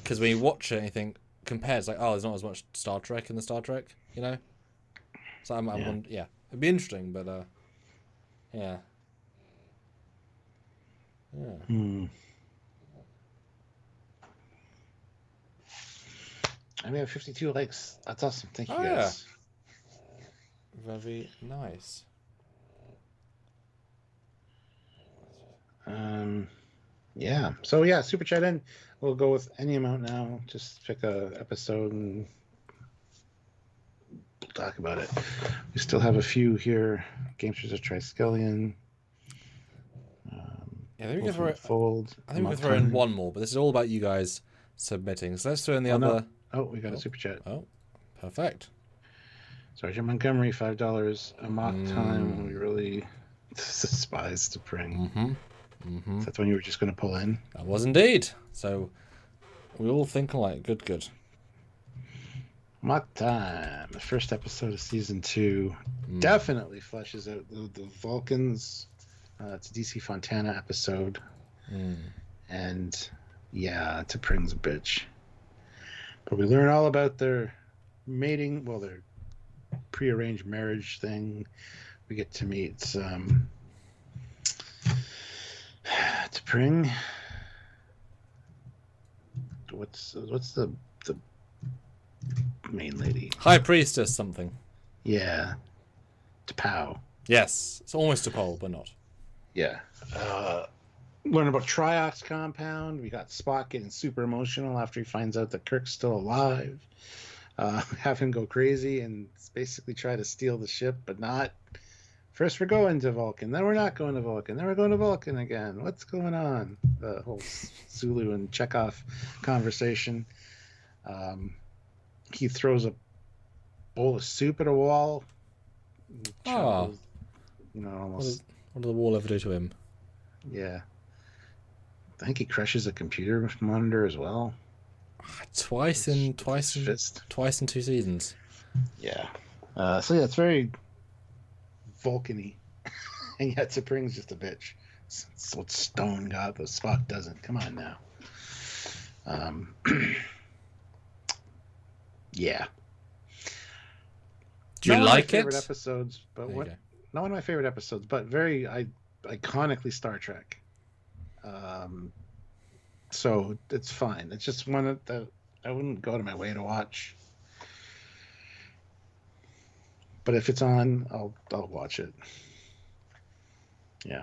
Because when you watch it and you think, compare, it's like, oh, there's not as much Star Trek in the Star Trek, you know? So yeah, it'd be interesting, but yeah. I mean, 52 likes. That's awesome. Thank you guys. Yeah. Very nice. Yeah. So yeah, super chat in. We'll go with any amount now. Just pick a episode and we'll talk about it. We still have a few here. Gamesters of Triskelion. Yeah, I think we can throw in one more, but this is all about you guys submitting. So let's throw in the other. No. Oh, we got a super chat. Oh, perfect. Sergeant Montgomery, $5. A mock time we really despise to bring. Is that the one you were just going to pull in? That was indeed. So we all think alike. Good. Mock time. The first episode of season 2 definitely fleshes out the Vulcans It's a DC Fontana episode. Mm. And yeah, T'Pring's a bitch. But we learn all about their mating, well, their prearranged marriage thing. We get to meet T'Pring. What's the main lady? High Priestess something. Yeah. T'Pow. Yes. It's almost a pole, but not. Yeah. Learn about Tryox compound. We got Spock getting super emotional after he finds out that Kirk's still alive. Have him go crazy and basically try to steal the ship, but not. First we're going to Vulcan, then we're not going to Vulcan, then we're going to Vulcan again. What's going on? The whole Sulu and Chekhov conversation. He throws a bowl of soup at a wall. Oh. You know, almost. What did the wall ever do to him? Yeah. I think he crushes a computer monitor as well. Twice in 2 seasons. Yeah. So yeah, it's very Vulcan-y. And yet T'Pring's just a bitch. That's what Stone got, but Spock doesn't. Come on now. Yeah. Do you like it? Favorite episodes, but what? Not one of my favorite episodes, but very iconically Star Trek. So it's fine. It's just one that I wouldn't go to my way to watch. But if it's on, I'll watch it. Yeah.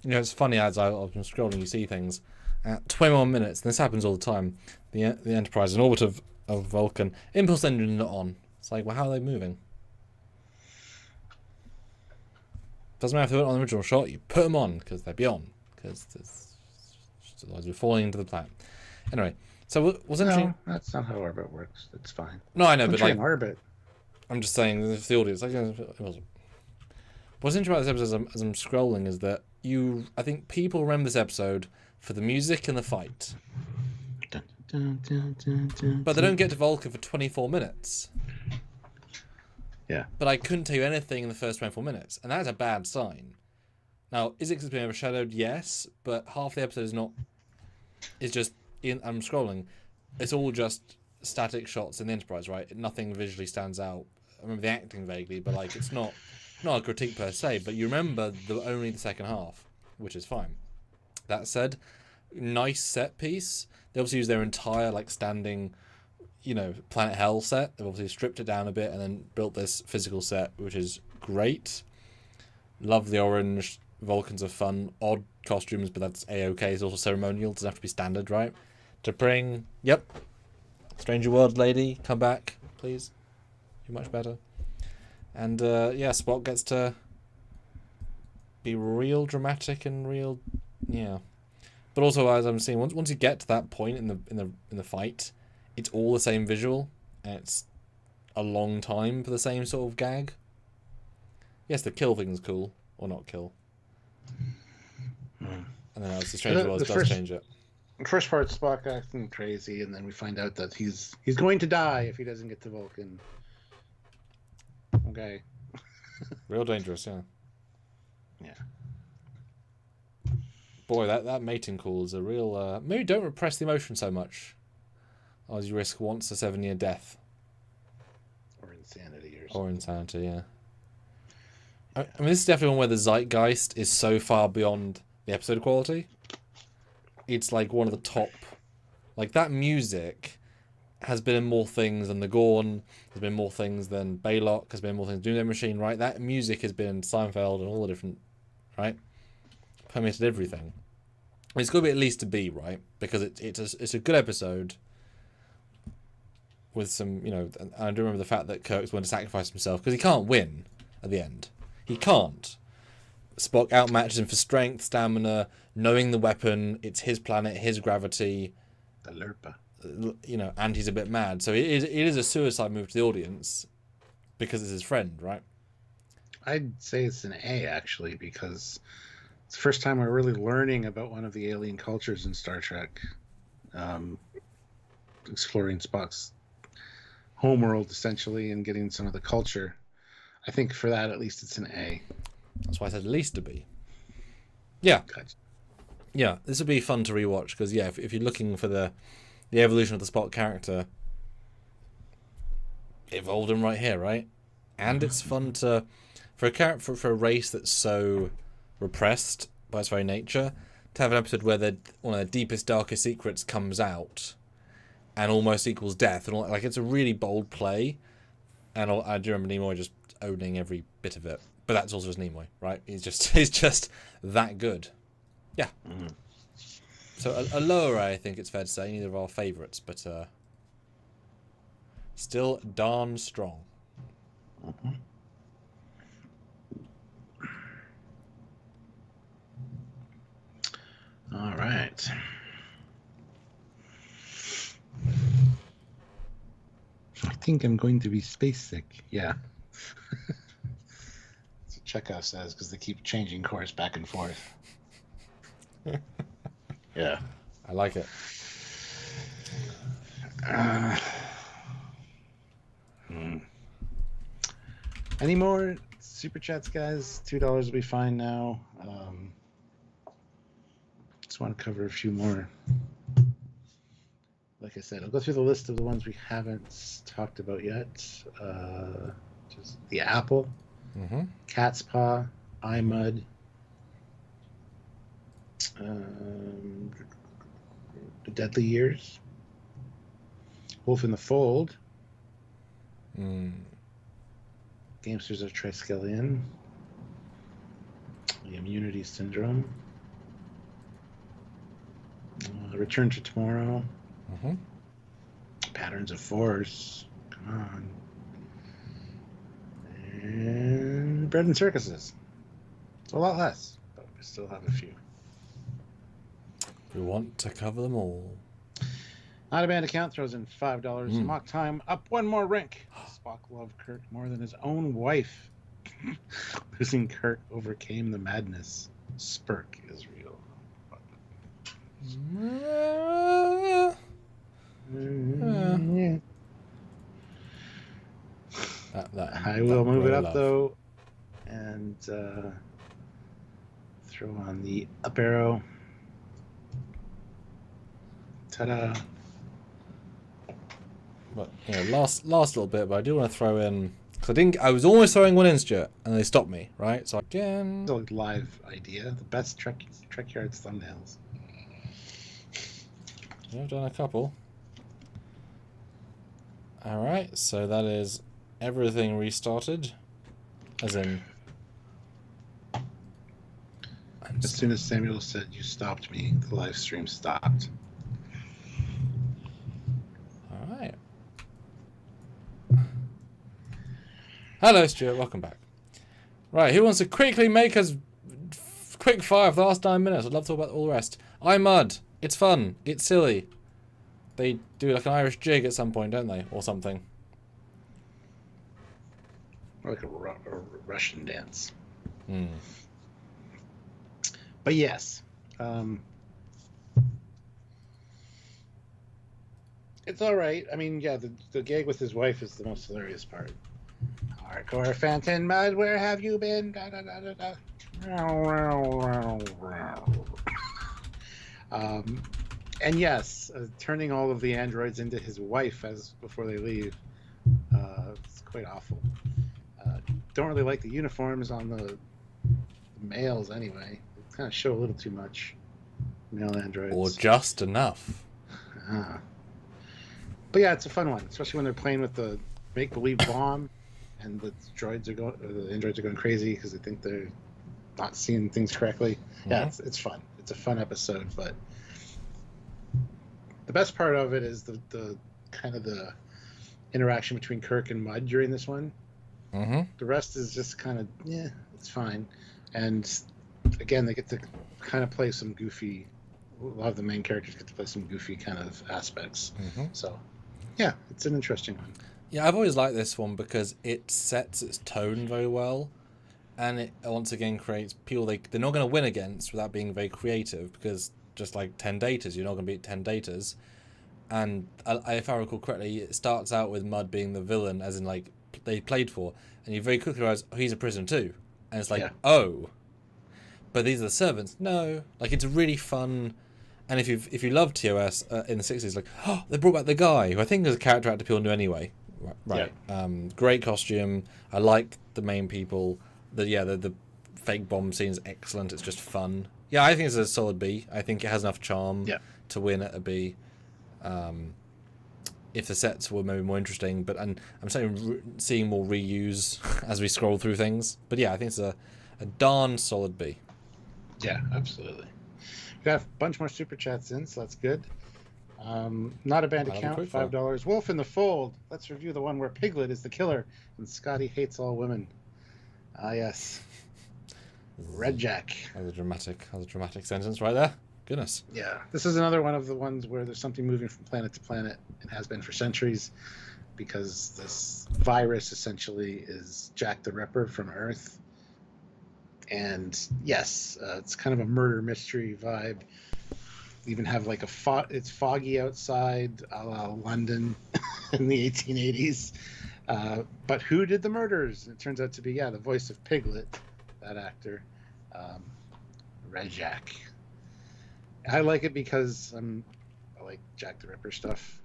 You know, it's funny as I've been scrolling, you see things at 21 minutes, and this happens all the time. The Enterprise is in orbit of Vulcan. Impulse engine not on. It's like, well, how are they moving? Doesn't matter if they're on the original shot. You put them on because they're beyond. Because otherwise we're falling into the planet. Anyway, so what's interesting? No, that's not how orbit works. It's fine. No, I know, but like orbit. I'm just saying, for the audience, like, it wasn't. What's interesting about this episode as I'm scrolling is that I think people remember this episode for the music and the fight. But they don't get to Vulcan for 24 minutes. Yeah. But I couldn't tell you anything in the first 24 minutes, and that's a bad sign. Now, is it because it's been overshadowed? Yes, but half the episode is just, I'm scrolling, it's all just static shots in the Enterprise, right? Nothing visually stands out. I remember the acting vaguely, but like it's not a critique per se, but you remember only the second half, which is fine. That said, nice set piece. They obviously use their entire like standing, Planet Hell set. They've obviously stripped it down a bit and then built this physical set, which is great. Love the orange. Vulcans are fun. Odd costumes, but that's A-okay. It's also ceremonial. It doesn't have to be standard, right? T'Pring, yep. Stranger World lady, come back, please. You're much better. And Spock gets to be real dramatic and real, yeah. But also, as I'm seeing, once you get to that point in the fight, it's all the same visual, and it's a long time for the same sort of gag. Yes, the kill thing's cool, or not kill. And then as the Stranger World does change it. First part, Spock acting crazy, and then we find out that he's going to die if he doesn't get to Vulcan. Okay. Real dangerous, yeah. Yeah. Boy, that mating call is a real... maybe don't repress the emotion so much, as you risk once a 7-year death. Or insanity. Or insanity, yeah. I mean, this is definitely one where the zeitgeist is so far beyond the episode quality. It's like one of the top... Like, that music has been in more things than the Gorn, has been more things than Baylock, has been more things than Doomsday Machine, right? That music has been in Seinfeld and all the different... Right? Permeated everything. I mean, it's got to be at least a B, right? Because it's a good episode with some, and I do remember the fact that Kirk's willing to sacrifice himself because he can't win at the end. He can't. Spock outmatches him for strength, stamina, knowing the weapon, it's his planet, his gravity. The Lurpa. And he's a bit mad. So it is a suicide move to the audience because it's his friend, right? I'd say it's an A, actually, because it's the first time we're really learning about one of the alien cultures in Star Trek. Exploring Spock's homeworld, essentially, and getting some of the culture. I think for that, at least, it's an A. That's why I said at least a B. Yeah. Gotcha. Yeah, this would be fun to rewatch because if you're looking for the evolution of the Spock character, it evolved him right here, right? And it's fun to for a race that's so repressed by its very nature to have an episode where one of their deepest, darkest secrets comes out and almost equals death, and like it's a really bold play. And I do remember Nimoy just owning every bit of it, but that's also his Nimoy, right? He's just that good. Yeah. Mm-hmm. So a lower A, I think it's fair to say, neither of our favourites, but still darn strong. Mm-hmm. All right. I think I'm going to be space sick. Yeah. That's what Chekhov says because they keep changing course back and forth. Yeah. I like it. Any more super chats, guys? $2 will be fine now. Just want to cover a few more. Like I said, I'll go through the list of the ones we haven't talked about yet. Just the Apple, Cat's Paw, iMud, The Deadly Years, Wolf in the Fold, Gamesters of Triskelion, The Immunity Syndrome, Return to Tomorrow, Patterns of Force, come on, and Bread and Circuses. It's a lot less, but we still have a few. We want to cover them all. Not a Band account throws in $5. Mock time up one more rank. Spock loved Kirk more than his own wife. Losing Kirk overcame the madness. Spurk is real. Yeah. I will move it up though, and throw on the up arrow. Ta-da! But last little bit, but I do want to throw in because I was almost throwing one in, Stuart, and they stopped me. Right, so again, it's a live idea. The best Trekyards thumbnails. Yeah, I've done a couple. All right, so that is everything restarted, as in. As soon as Samuel said you stopped me, the live stream stopped. All right. Hello, Stuart. Welcome back. Right, who wants to quickly make us quick fire for the last 9 minutes? I'd love to talk about all the rest. iMud. It's fun. It's silly. They do like an Irish jig at some point, don't they? Or something. Or like a Russian dance. But yes. It's all right. I mean, yeah, the gag with his wife is the most hilarious part. Hardcore Phantom Mud, where have you been? Da, da, da, da, da. And yes, turning all of the androids into his wife before they leave. It's quite awful. Don't really like the uniforms on the males anyway. They kind of show a little too much. Male androids. Or just enough. But yeah, it's a fun one, especially when they're playing with the make-believe bomb, and the androids are going crazy because they think they're not seeing things correctly. Yeah, it's fun. It's a fun episode, but the best part of it is the kind of the interaction between Kirk and Mudd during this one. The rest is just kind of it's fine, and again they get to kind of play some goofy. A lot of the main characters get to play some goofy kind of aspects. So, yeah, it's an interesting one. Yeah, I've always liked this one because it sets its tone very well, and it once again creates people they're not going to win against without being very creative, because just like 10 Datas, you're not going to beat 10 Datas. And if I recall correctly, it starts out with Mudd being the villain, as in like they played for, and you very quickly realize he's a prisoner too. And it's like, Yeah. oh, but these are the servants. No, like it's really fun. And if you love TOS in the 60s, like, oh, they brought back the guy who I think is a character actor people knew anyway. Right. Yeah. Great costume. I like the main people. The fake bomb scene is excellent. It's just fun. Yeah, I think it's a solid B. I think it has enough charm to win at a B. If the sets were maybe more interesting, but I'm certainly seeing more reuse as we scroll through things. But yeah, I think it's a darn solid B. Yeah, absolutely. We got a bunch more super chats in, so that's good. Not a band account, $5. Wolf in the Fold. Let's review the one where Piglet is the killer and Scotty hates all women. Ah, yes. Red Jack. That was a dramatic sentence right there. Goodness. Yeah, this is another one of the ones where there's something moving from planet to planet and has been for centuries, because this virus essentially is Jack the Ripper from Earth. And yes, it's kind of a murder mystery vibe. We even have like it's foggy outside, a la London in the 1880s. But who did the murders? It turns out to be, the voice of Piglet, that actor, Red Jack. I like it because I like Jack the Ripper stuff.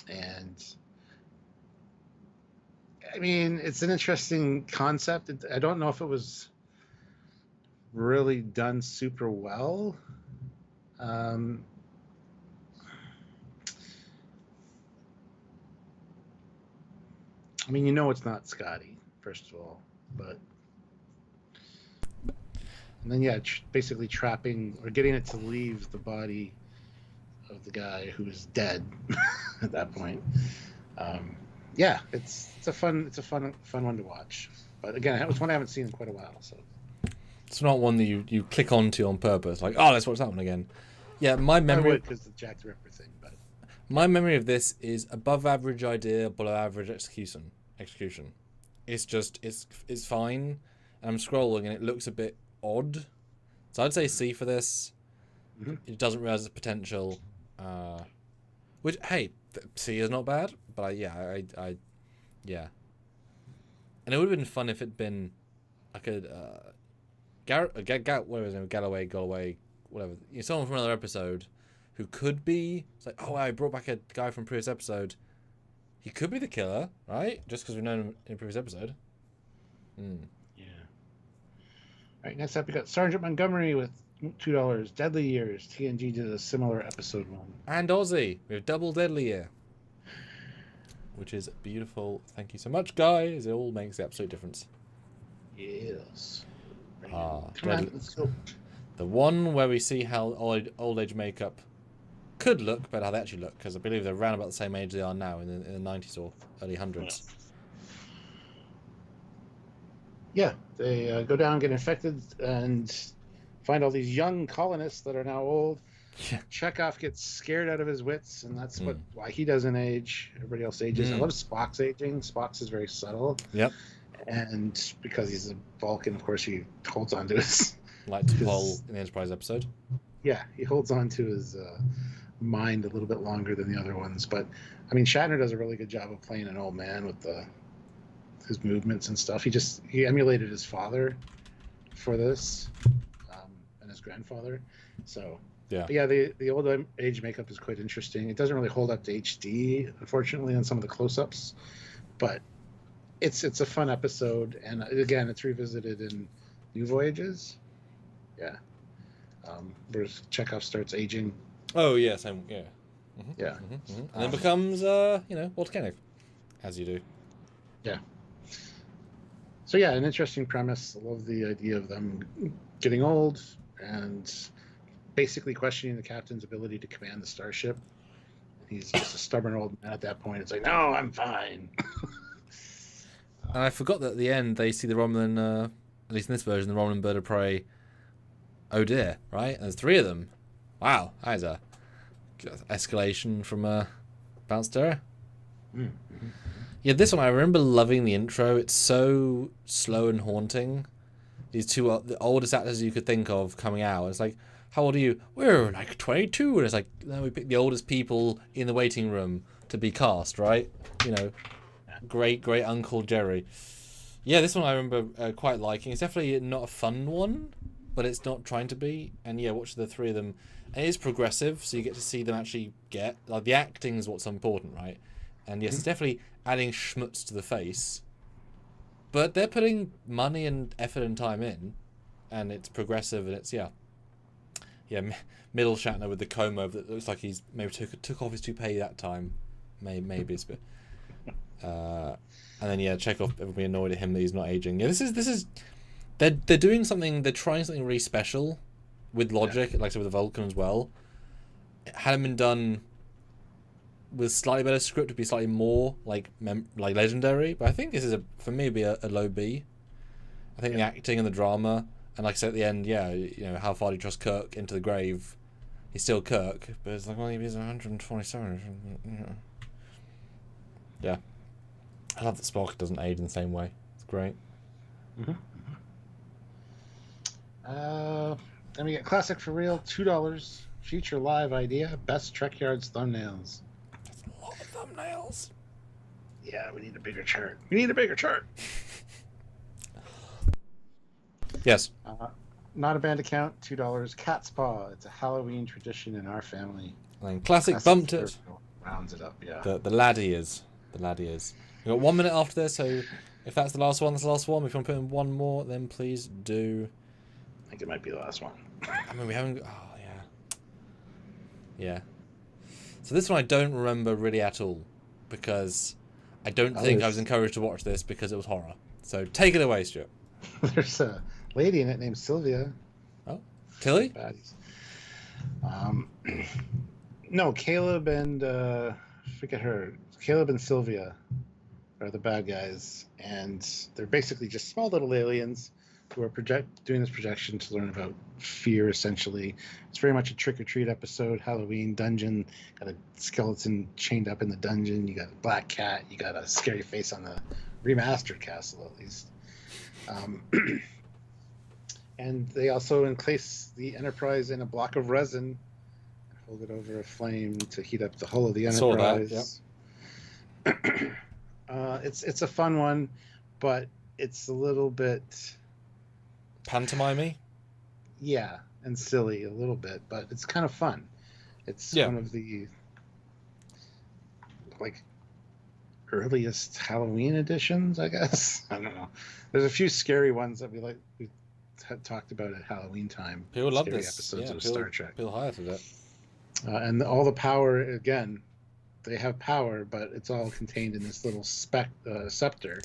And I mean, it's an interesting concept. I don't know if it was really done super well. I mean, it's not Scotty, first of all, but and then basically trapping or getting it to leave the body of the guy who is dead at that point. It's a fun one to watch. But again, it's one I haven't seen in quite a while. So it's not one that you click onto on purpose. Like, oh, let's watch that one again. Yeah, my memory because the Jack the Ripper thing. But my memory of this is above average idea, below average execution. It's fine. And I'm scrolling and it looks a bit odd. So I'd say C for this. Mm-hmm. It doesn't realize its potential. Which, hey, C is not bad, but I and it would have been fun if it'd been like whatever his name, Galloway, whatever. Someone from another episode who could be. It's like, oh, I brought back a guy from previous episode. He could be the killer, right? Just because we've known him in a previous episode. Yeah. All right, next up we got Sergeant Montgomery with $2. Deadly Years. TNG did a similar episode one. And Aussie. We have double Deadly Year. Which is beautiful. Thank you so much, guys. It all makes the absolute difference. Yes. Come on, let's go. The one where we see how old age makeup could look, but how they actually look, because I believe they're around about the same age they are now in the 90s or early 100s. Yeah, they go down, get infected, and find all these young colonists that are now old. Yeah. Chekhov gets scared out of his wits, and that's why he doesn't age. Everybody else ages. I love Spock's aging. Spock's is very subtle. Yep. And because he's a Vulcan, of course, he holds on to his... Like T'Pol in the Enterprise episode. Yeah, he holds on to his mind a little bit longer than the other ones. But, I mean, Shatner does a really good job of playing an old man with his movements and stuff. He emulated his father for this, and his grandfather. So... Yeah. But yeah, the old age makeup is quite interesting. It doesn't really hold up to HD, unfortunately, on some of the close-ups, but it's a fun episode, and again, it's revisited in New Voyages. Yeah, where Chekhov starts aging. Oh yeah, same. Yeah. Mm-hmm, yeah. Mm-hmm, mm-hmm. And then becomes Walter Koenig, as you do. Yeah. So yeah, an interesting premise. I love the idea of them getting old and basically questioning the captain's ability to command the starship. He's just a stubborn old man at that point. It's like, no, I'm fine. And I forgot that at the end they see the Romulan, at least in this version, the Romulan bird of prey. Oh dear, right? And there's 3 of them. Wow, that is a escalation from Bounced Terror. Mm-hmm. Yeah, this one I remember loving the intro. It's so slow and haunting. These two are the oldest actors you could think of coming out. It's like, how old are you? We're like 22. And it's like, no, we picked the oldest people in the waiting room to be cast, right? Great Uncle Jerry. Yeah, this one I remember quite liking. It's definitely not a fun one, but it's not trying to be. And yeah, watching the three of them, and it is progressive, so you get to see them actually get like the acting is what's important, right? And yes, it's definitely adding schmutz to the face, but they're putting money and effort and time in, and it's progressive, and it's middle Shatner with the comb over that looks like he's maybe took off his toupee that time, maybe it's a bit. And then yeah, Chekhov will be annoyed at him that he's not aging. Yeah, this is they're doing something. They're trying something really special with logic, like I said with the Vulcan as well. It hadn't been done with slightly better script, would be slightly more like legendary. But I think this is for me be a low B. I think the acting and the drama, and like I said at the end, how far do you trust Kirk into the grave? He's still Kirk, but it's like, well, he's 127. Yeah. I love that Spock doesn't age in the same way. It's great. Then we get classic for real, $2. Feature live idea, best Trekyards thumbnails. That's a lot of thumbnails. Yeah, we need a bigger chart. We need a bigger chart. Yes. Not a band account, $2. Cat's Paw. It's a Halloween tradition in our family. And classic bumped it. Rounds it up, yeah. The laddie is. The laddie is. We've got 1 minute after this, so if that's the last one, that's the last one. If you want to put in one more, then please do. I think it might be the last one. I mean, we haven't... Oh, yeah. Yeah. So this one I don't remember really at all, because I don't think I was encouraged to watch this because it was horror. So take it away, Stuart. There's a lady in it named Sylvia. Oh, Tilly? No, Caleb and forget her. Caleb and Sylvia are the bad guys, and they're basically just small little aliens who are doing this projection to learn about fear. Essentially, it's very much a trick or treat episode. Halloween dungeon, got a skeleton chained up in the dungeon. You got a black cat. You got a scary face on the remastered castle, at least. And they also encase the Enterprise in a block of resin and hold it over a flame to heat up the hull of the Enterprise. Saw that, yep. It's a fun one, but it's a little bit pantomime-y. Yeah, and silly a little bit, but it's kind of fun. It's one of the earliest Halloween editions, I guess. I don't know. There's a few scary ones that we had talked about at Halloween time. People love this. Episodes of Star Trek. People highlighted it. And all the power, again, they have power, but it's all contained in this little scepter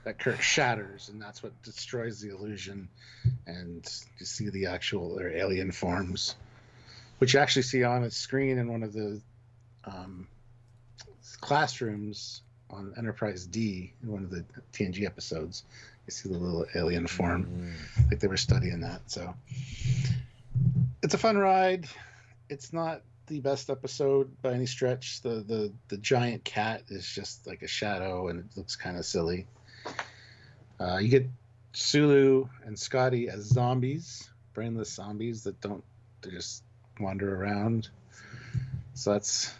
that Kirk shatters, and that's what destroys the illusion. And you see the actual alien forms, which you actually see on a screen in one of the classrooms on Enterprise D in one of the TNG episodes. You see the little alien form, like they were studying that. So it's a fun ride. It's not the best episode by any stretch. The giant cat is just like a shadow, and it looks kind of silly. You get Sulu and Scotty as zombies, brainless zombies they just wander around. So that's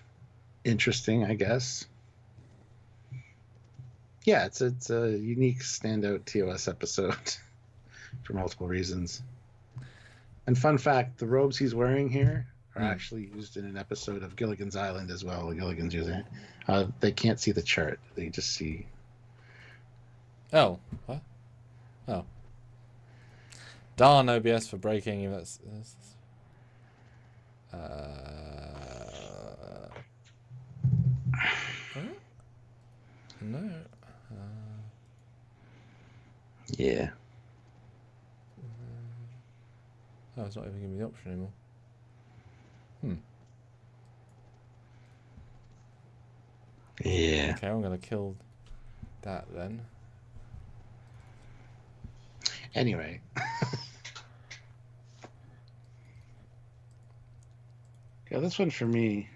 interesting, I guess. Yeah, it's a unique standout TOS episode for multiple reasons. And fun fact, the robes he's wearing here are actually used in an episode of Gilligan's Island as well. Gilligan's using it. They can't see the chart. They just see... Oh. What? Oh. Darn OBS for breaking. That's no. Yeah. Oh, it's not even giving me the option anymore. Yeah. Okay, I'm gonna kill that then. Anyway. Yeah, this one for me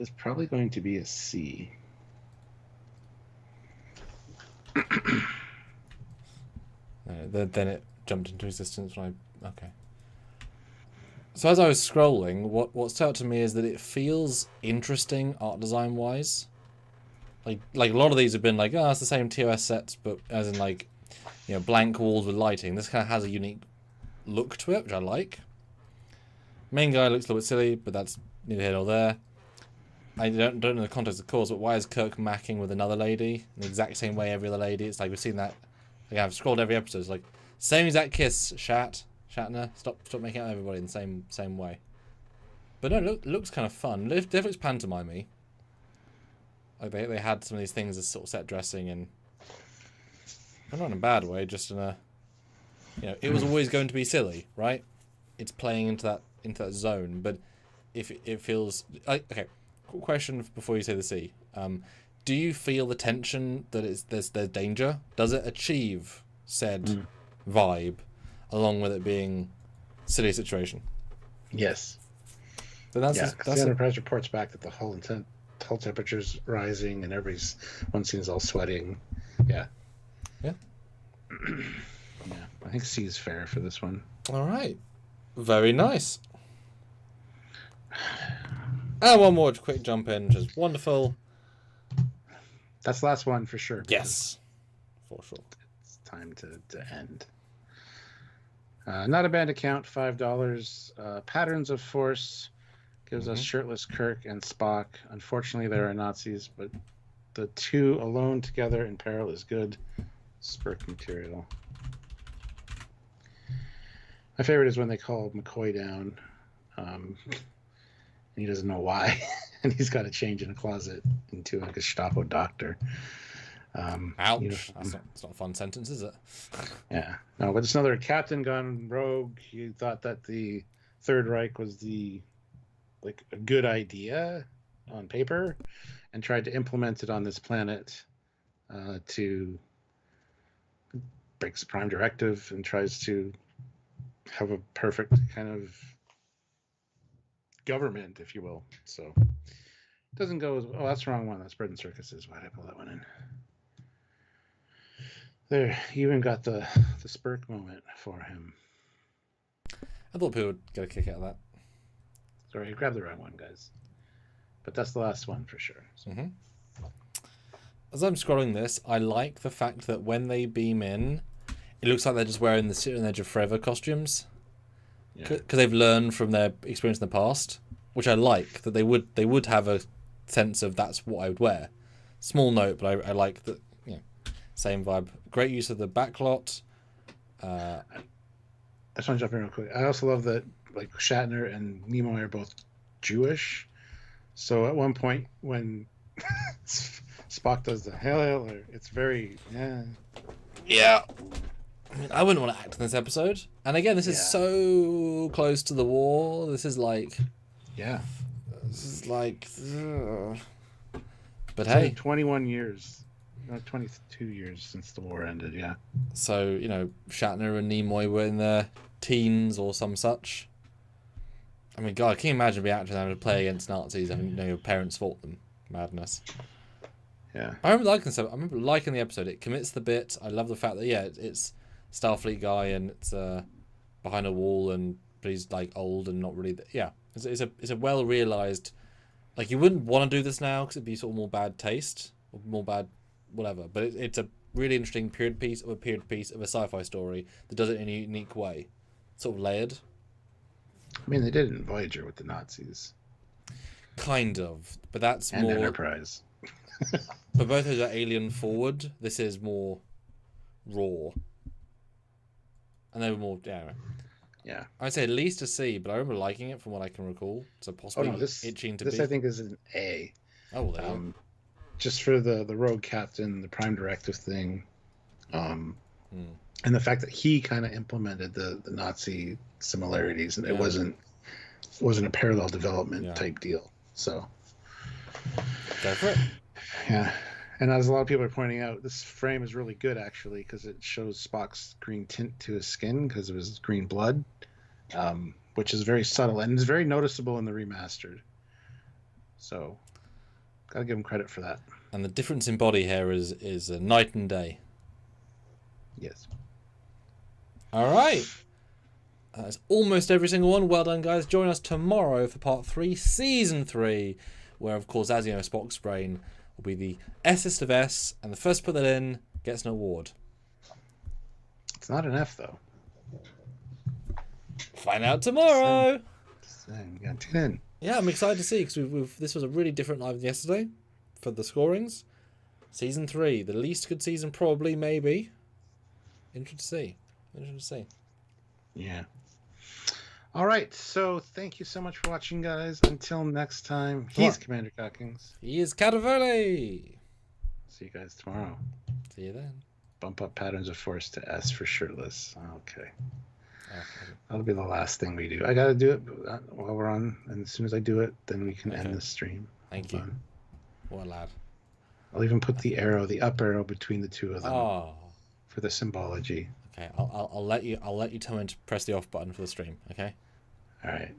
is probably going to be a C. Then it jumped into existence when okay. So as I was scrolling, what stood out to me is that it feels interesting art design wise. like a lot of these have been like, oh, it's the same TOS sets, but as in like, you know, blank walls with lighting. This kind of has a unique look to it, which I like. Main guy looks a little bit silly, but that's neither here nor there. I don't know the context, of course, but why is Kirk macking with another lady in the exact same way every other lady? It's like we've seen that. Like I've scrolled every episode. It's like same exact kiss, Shatner. Stop making out with everybody in the same way. But no, looks kind of fun. It definitely looks pantomime-y. Like they had some of these things as sort of set dressing, and not in a bad way, just in a, you know, it was always going to be silly, right? It's playing into that zone, but if it feels like, okay, cool question before you say the C. Do you feel the tension that there's danger? Does it achieve said vibe, along with it being silly situation? Yes. Then that's the Enterprise reports back that the hull temperature's rising and one scene is all sweating. Yeah. Yeah. Yeah. I think C is fair for this one. All right. Very nice. And one more quick jump in, which is wonderful. That's the last one for sure. Yes. For sure. It's time to end. Not a band account, $5. Patterns of Force gives us shirtless Kirk and Spock. Unfortunately, there are Nazis, but the two alone together in peril is good. Spurk material. My favorite is when they call McCoy down, and he doesn't know why, and he's got to change in a closet into a Gestapo doctor. Ouch! You know, that's not a fun sentence, is it? Yeah. No, but it's another captain gone rogue. He thought that the Third Reich was a good idea on paper, and tried to implement it on this planet to breaks the Prime Directive and tries to have a perfect kind of government, if you will. So it doesn't go as oh, that's the wrong one. That's Bread and Circuses. Why did I pull that one in? There, you even got the Spurk moment for him. I thought people would get a kick out of that. Sorry, I grabbed the wrong one, guys. But that's the last one for sure. So. As I'm scrolling this, I like the fact that when they beam in, it looks like they're just wearing the Sit on the Edge of Forever costumes. Because they've learned from their experience in the past, which I like, that they would have a sense of that's what I would wear. Small note, but I like that, you know, same vibe. Great use of the backlot. I just want to jump in real quick. I also love that like Shatner and Nimoy are both Jewish. So at one point when Spock does the Hail Hitler, it's very yeah. I mean, I wouldn't want to act in this episode. And again, this is so close to the war. This is like, but it's hey, 21 years, no, 22 years since the war ended. Yeah. So you know, Shatner and Nimoy were in their teens or some such. I mean, God, can you imagine being actors having to play against Nazis and your parents fought them? Madness. Yeah. I remember liking the episode. It commits the bit. I love the fact that it's Starfleet guy and it's behind a wall but he's like old and not really. It's a well realized. Like you wouldn't want to do this now because it'd be sort of more bad taste or more bad whatever. But it's a really interesting period piece of a sci-fi story that does it in a unique way, sort of layered. I mean, they did it in Voyager with the Nazis. Kind of, but that's and more Enterprise. But both those are alien forward. This is more raw, and they were more Yeah. I'd say at least a C, but I remember liking it from what I can recall. So possibly itching to be. This I think is an A. Oh, well, there you go. Just for the rogue captain, the Prime Directive thing, and the fact that he kind of implemented the Nazi similarities, and it wasn't a parallel development type deal. So go for it. Yeah, and as a lot of people are pointing out, this frame is really good actually because it shows Spock's green tint to his skin because of his green blood, which is very subtle and is very noticeable in the remastered. So, gotta give him credit for that. And the difference in body hair is a night and day. Yes. All right. That's almost every single one. Well done, guys. Join us tomorrow for part 3, season 3, where, of course, as you know, Spock's brain will be the Sest of S, and the first to put that in gets an award. It's not an F though. Find out tomorrow. Same. You got 10. Yeah, I'm excited to see because this was a really different live than yesterday for the scorings. Season 3, the least good season probably, maybe. Interesting to see. Yeah. All right. So thank you so much for watching, guys. Until next time, he's Commander Cockings. He is Catavoli. See you guys tomorrow. See you then. Bump up patterns of force to S for shirtless. Okay. That'll be the last thing we do. I gotta do it while we're on, and as soon as I do it, then we can end the stream. Thank you. What a lad. I'll even put the up arrow between the two of them for the symbology. Okay, I'll let you tell me to press the off button for the stream. Okay. All right.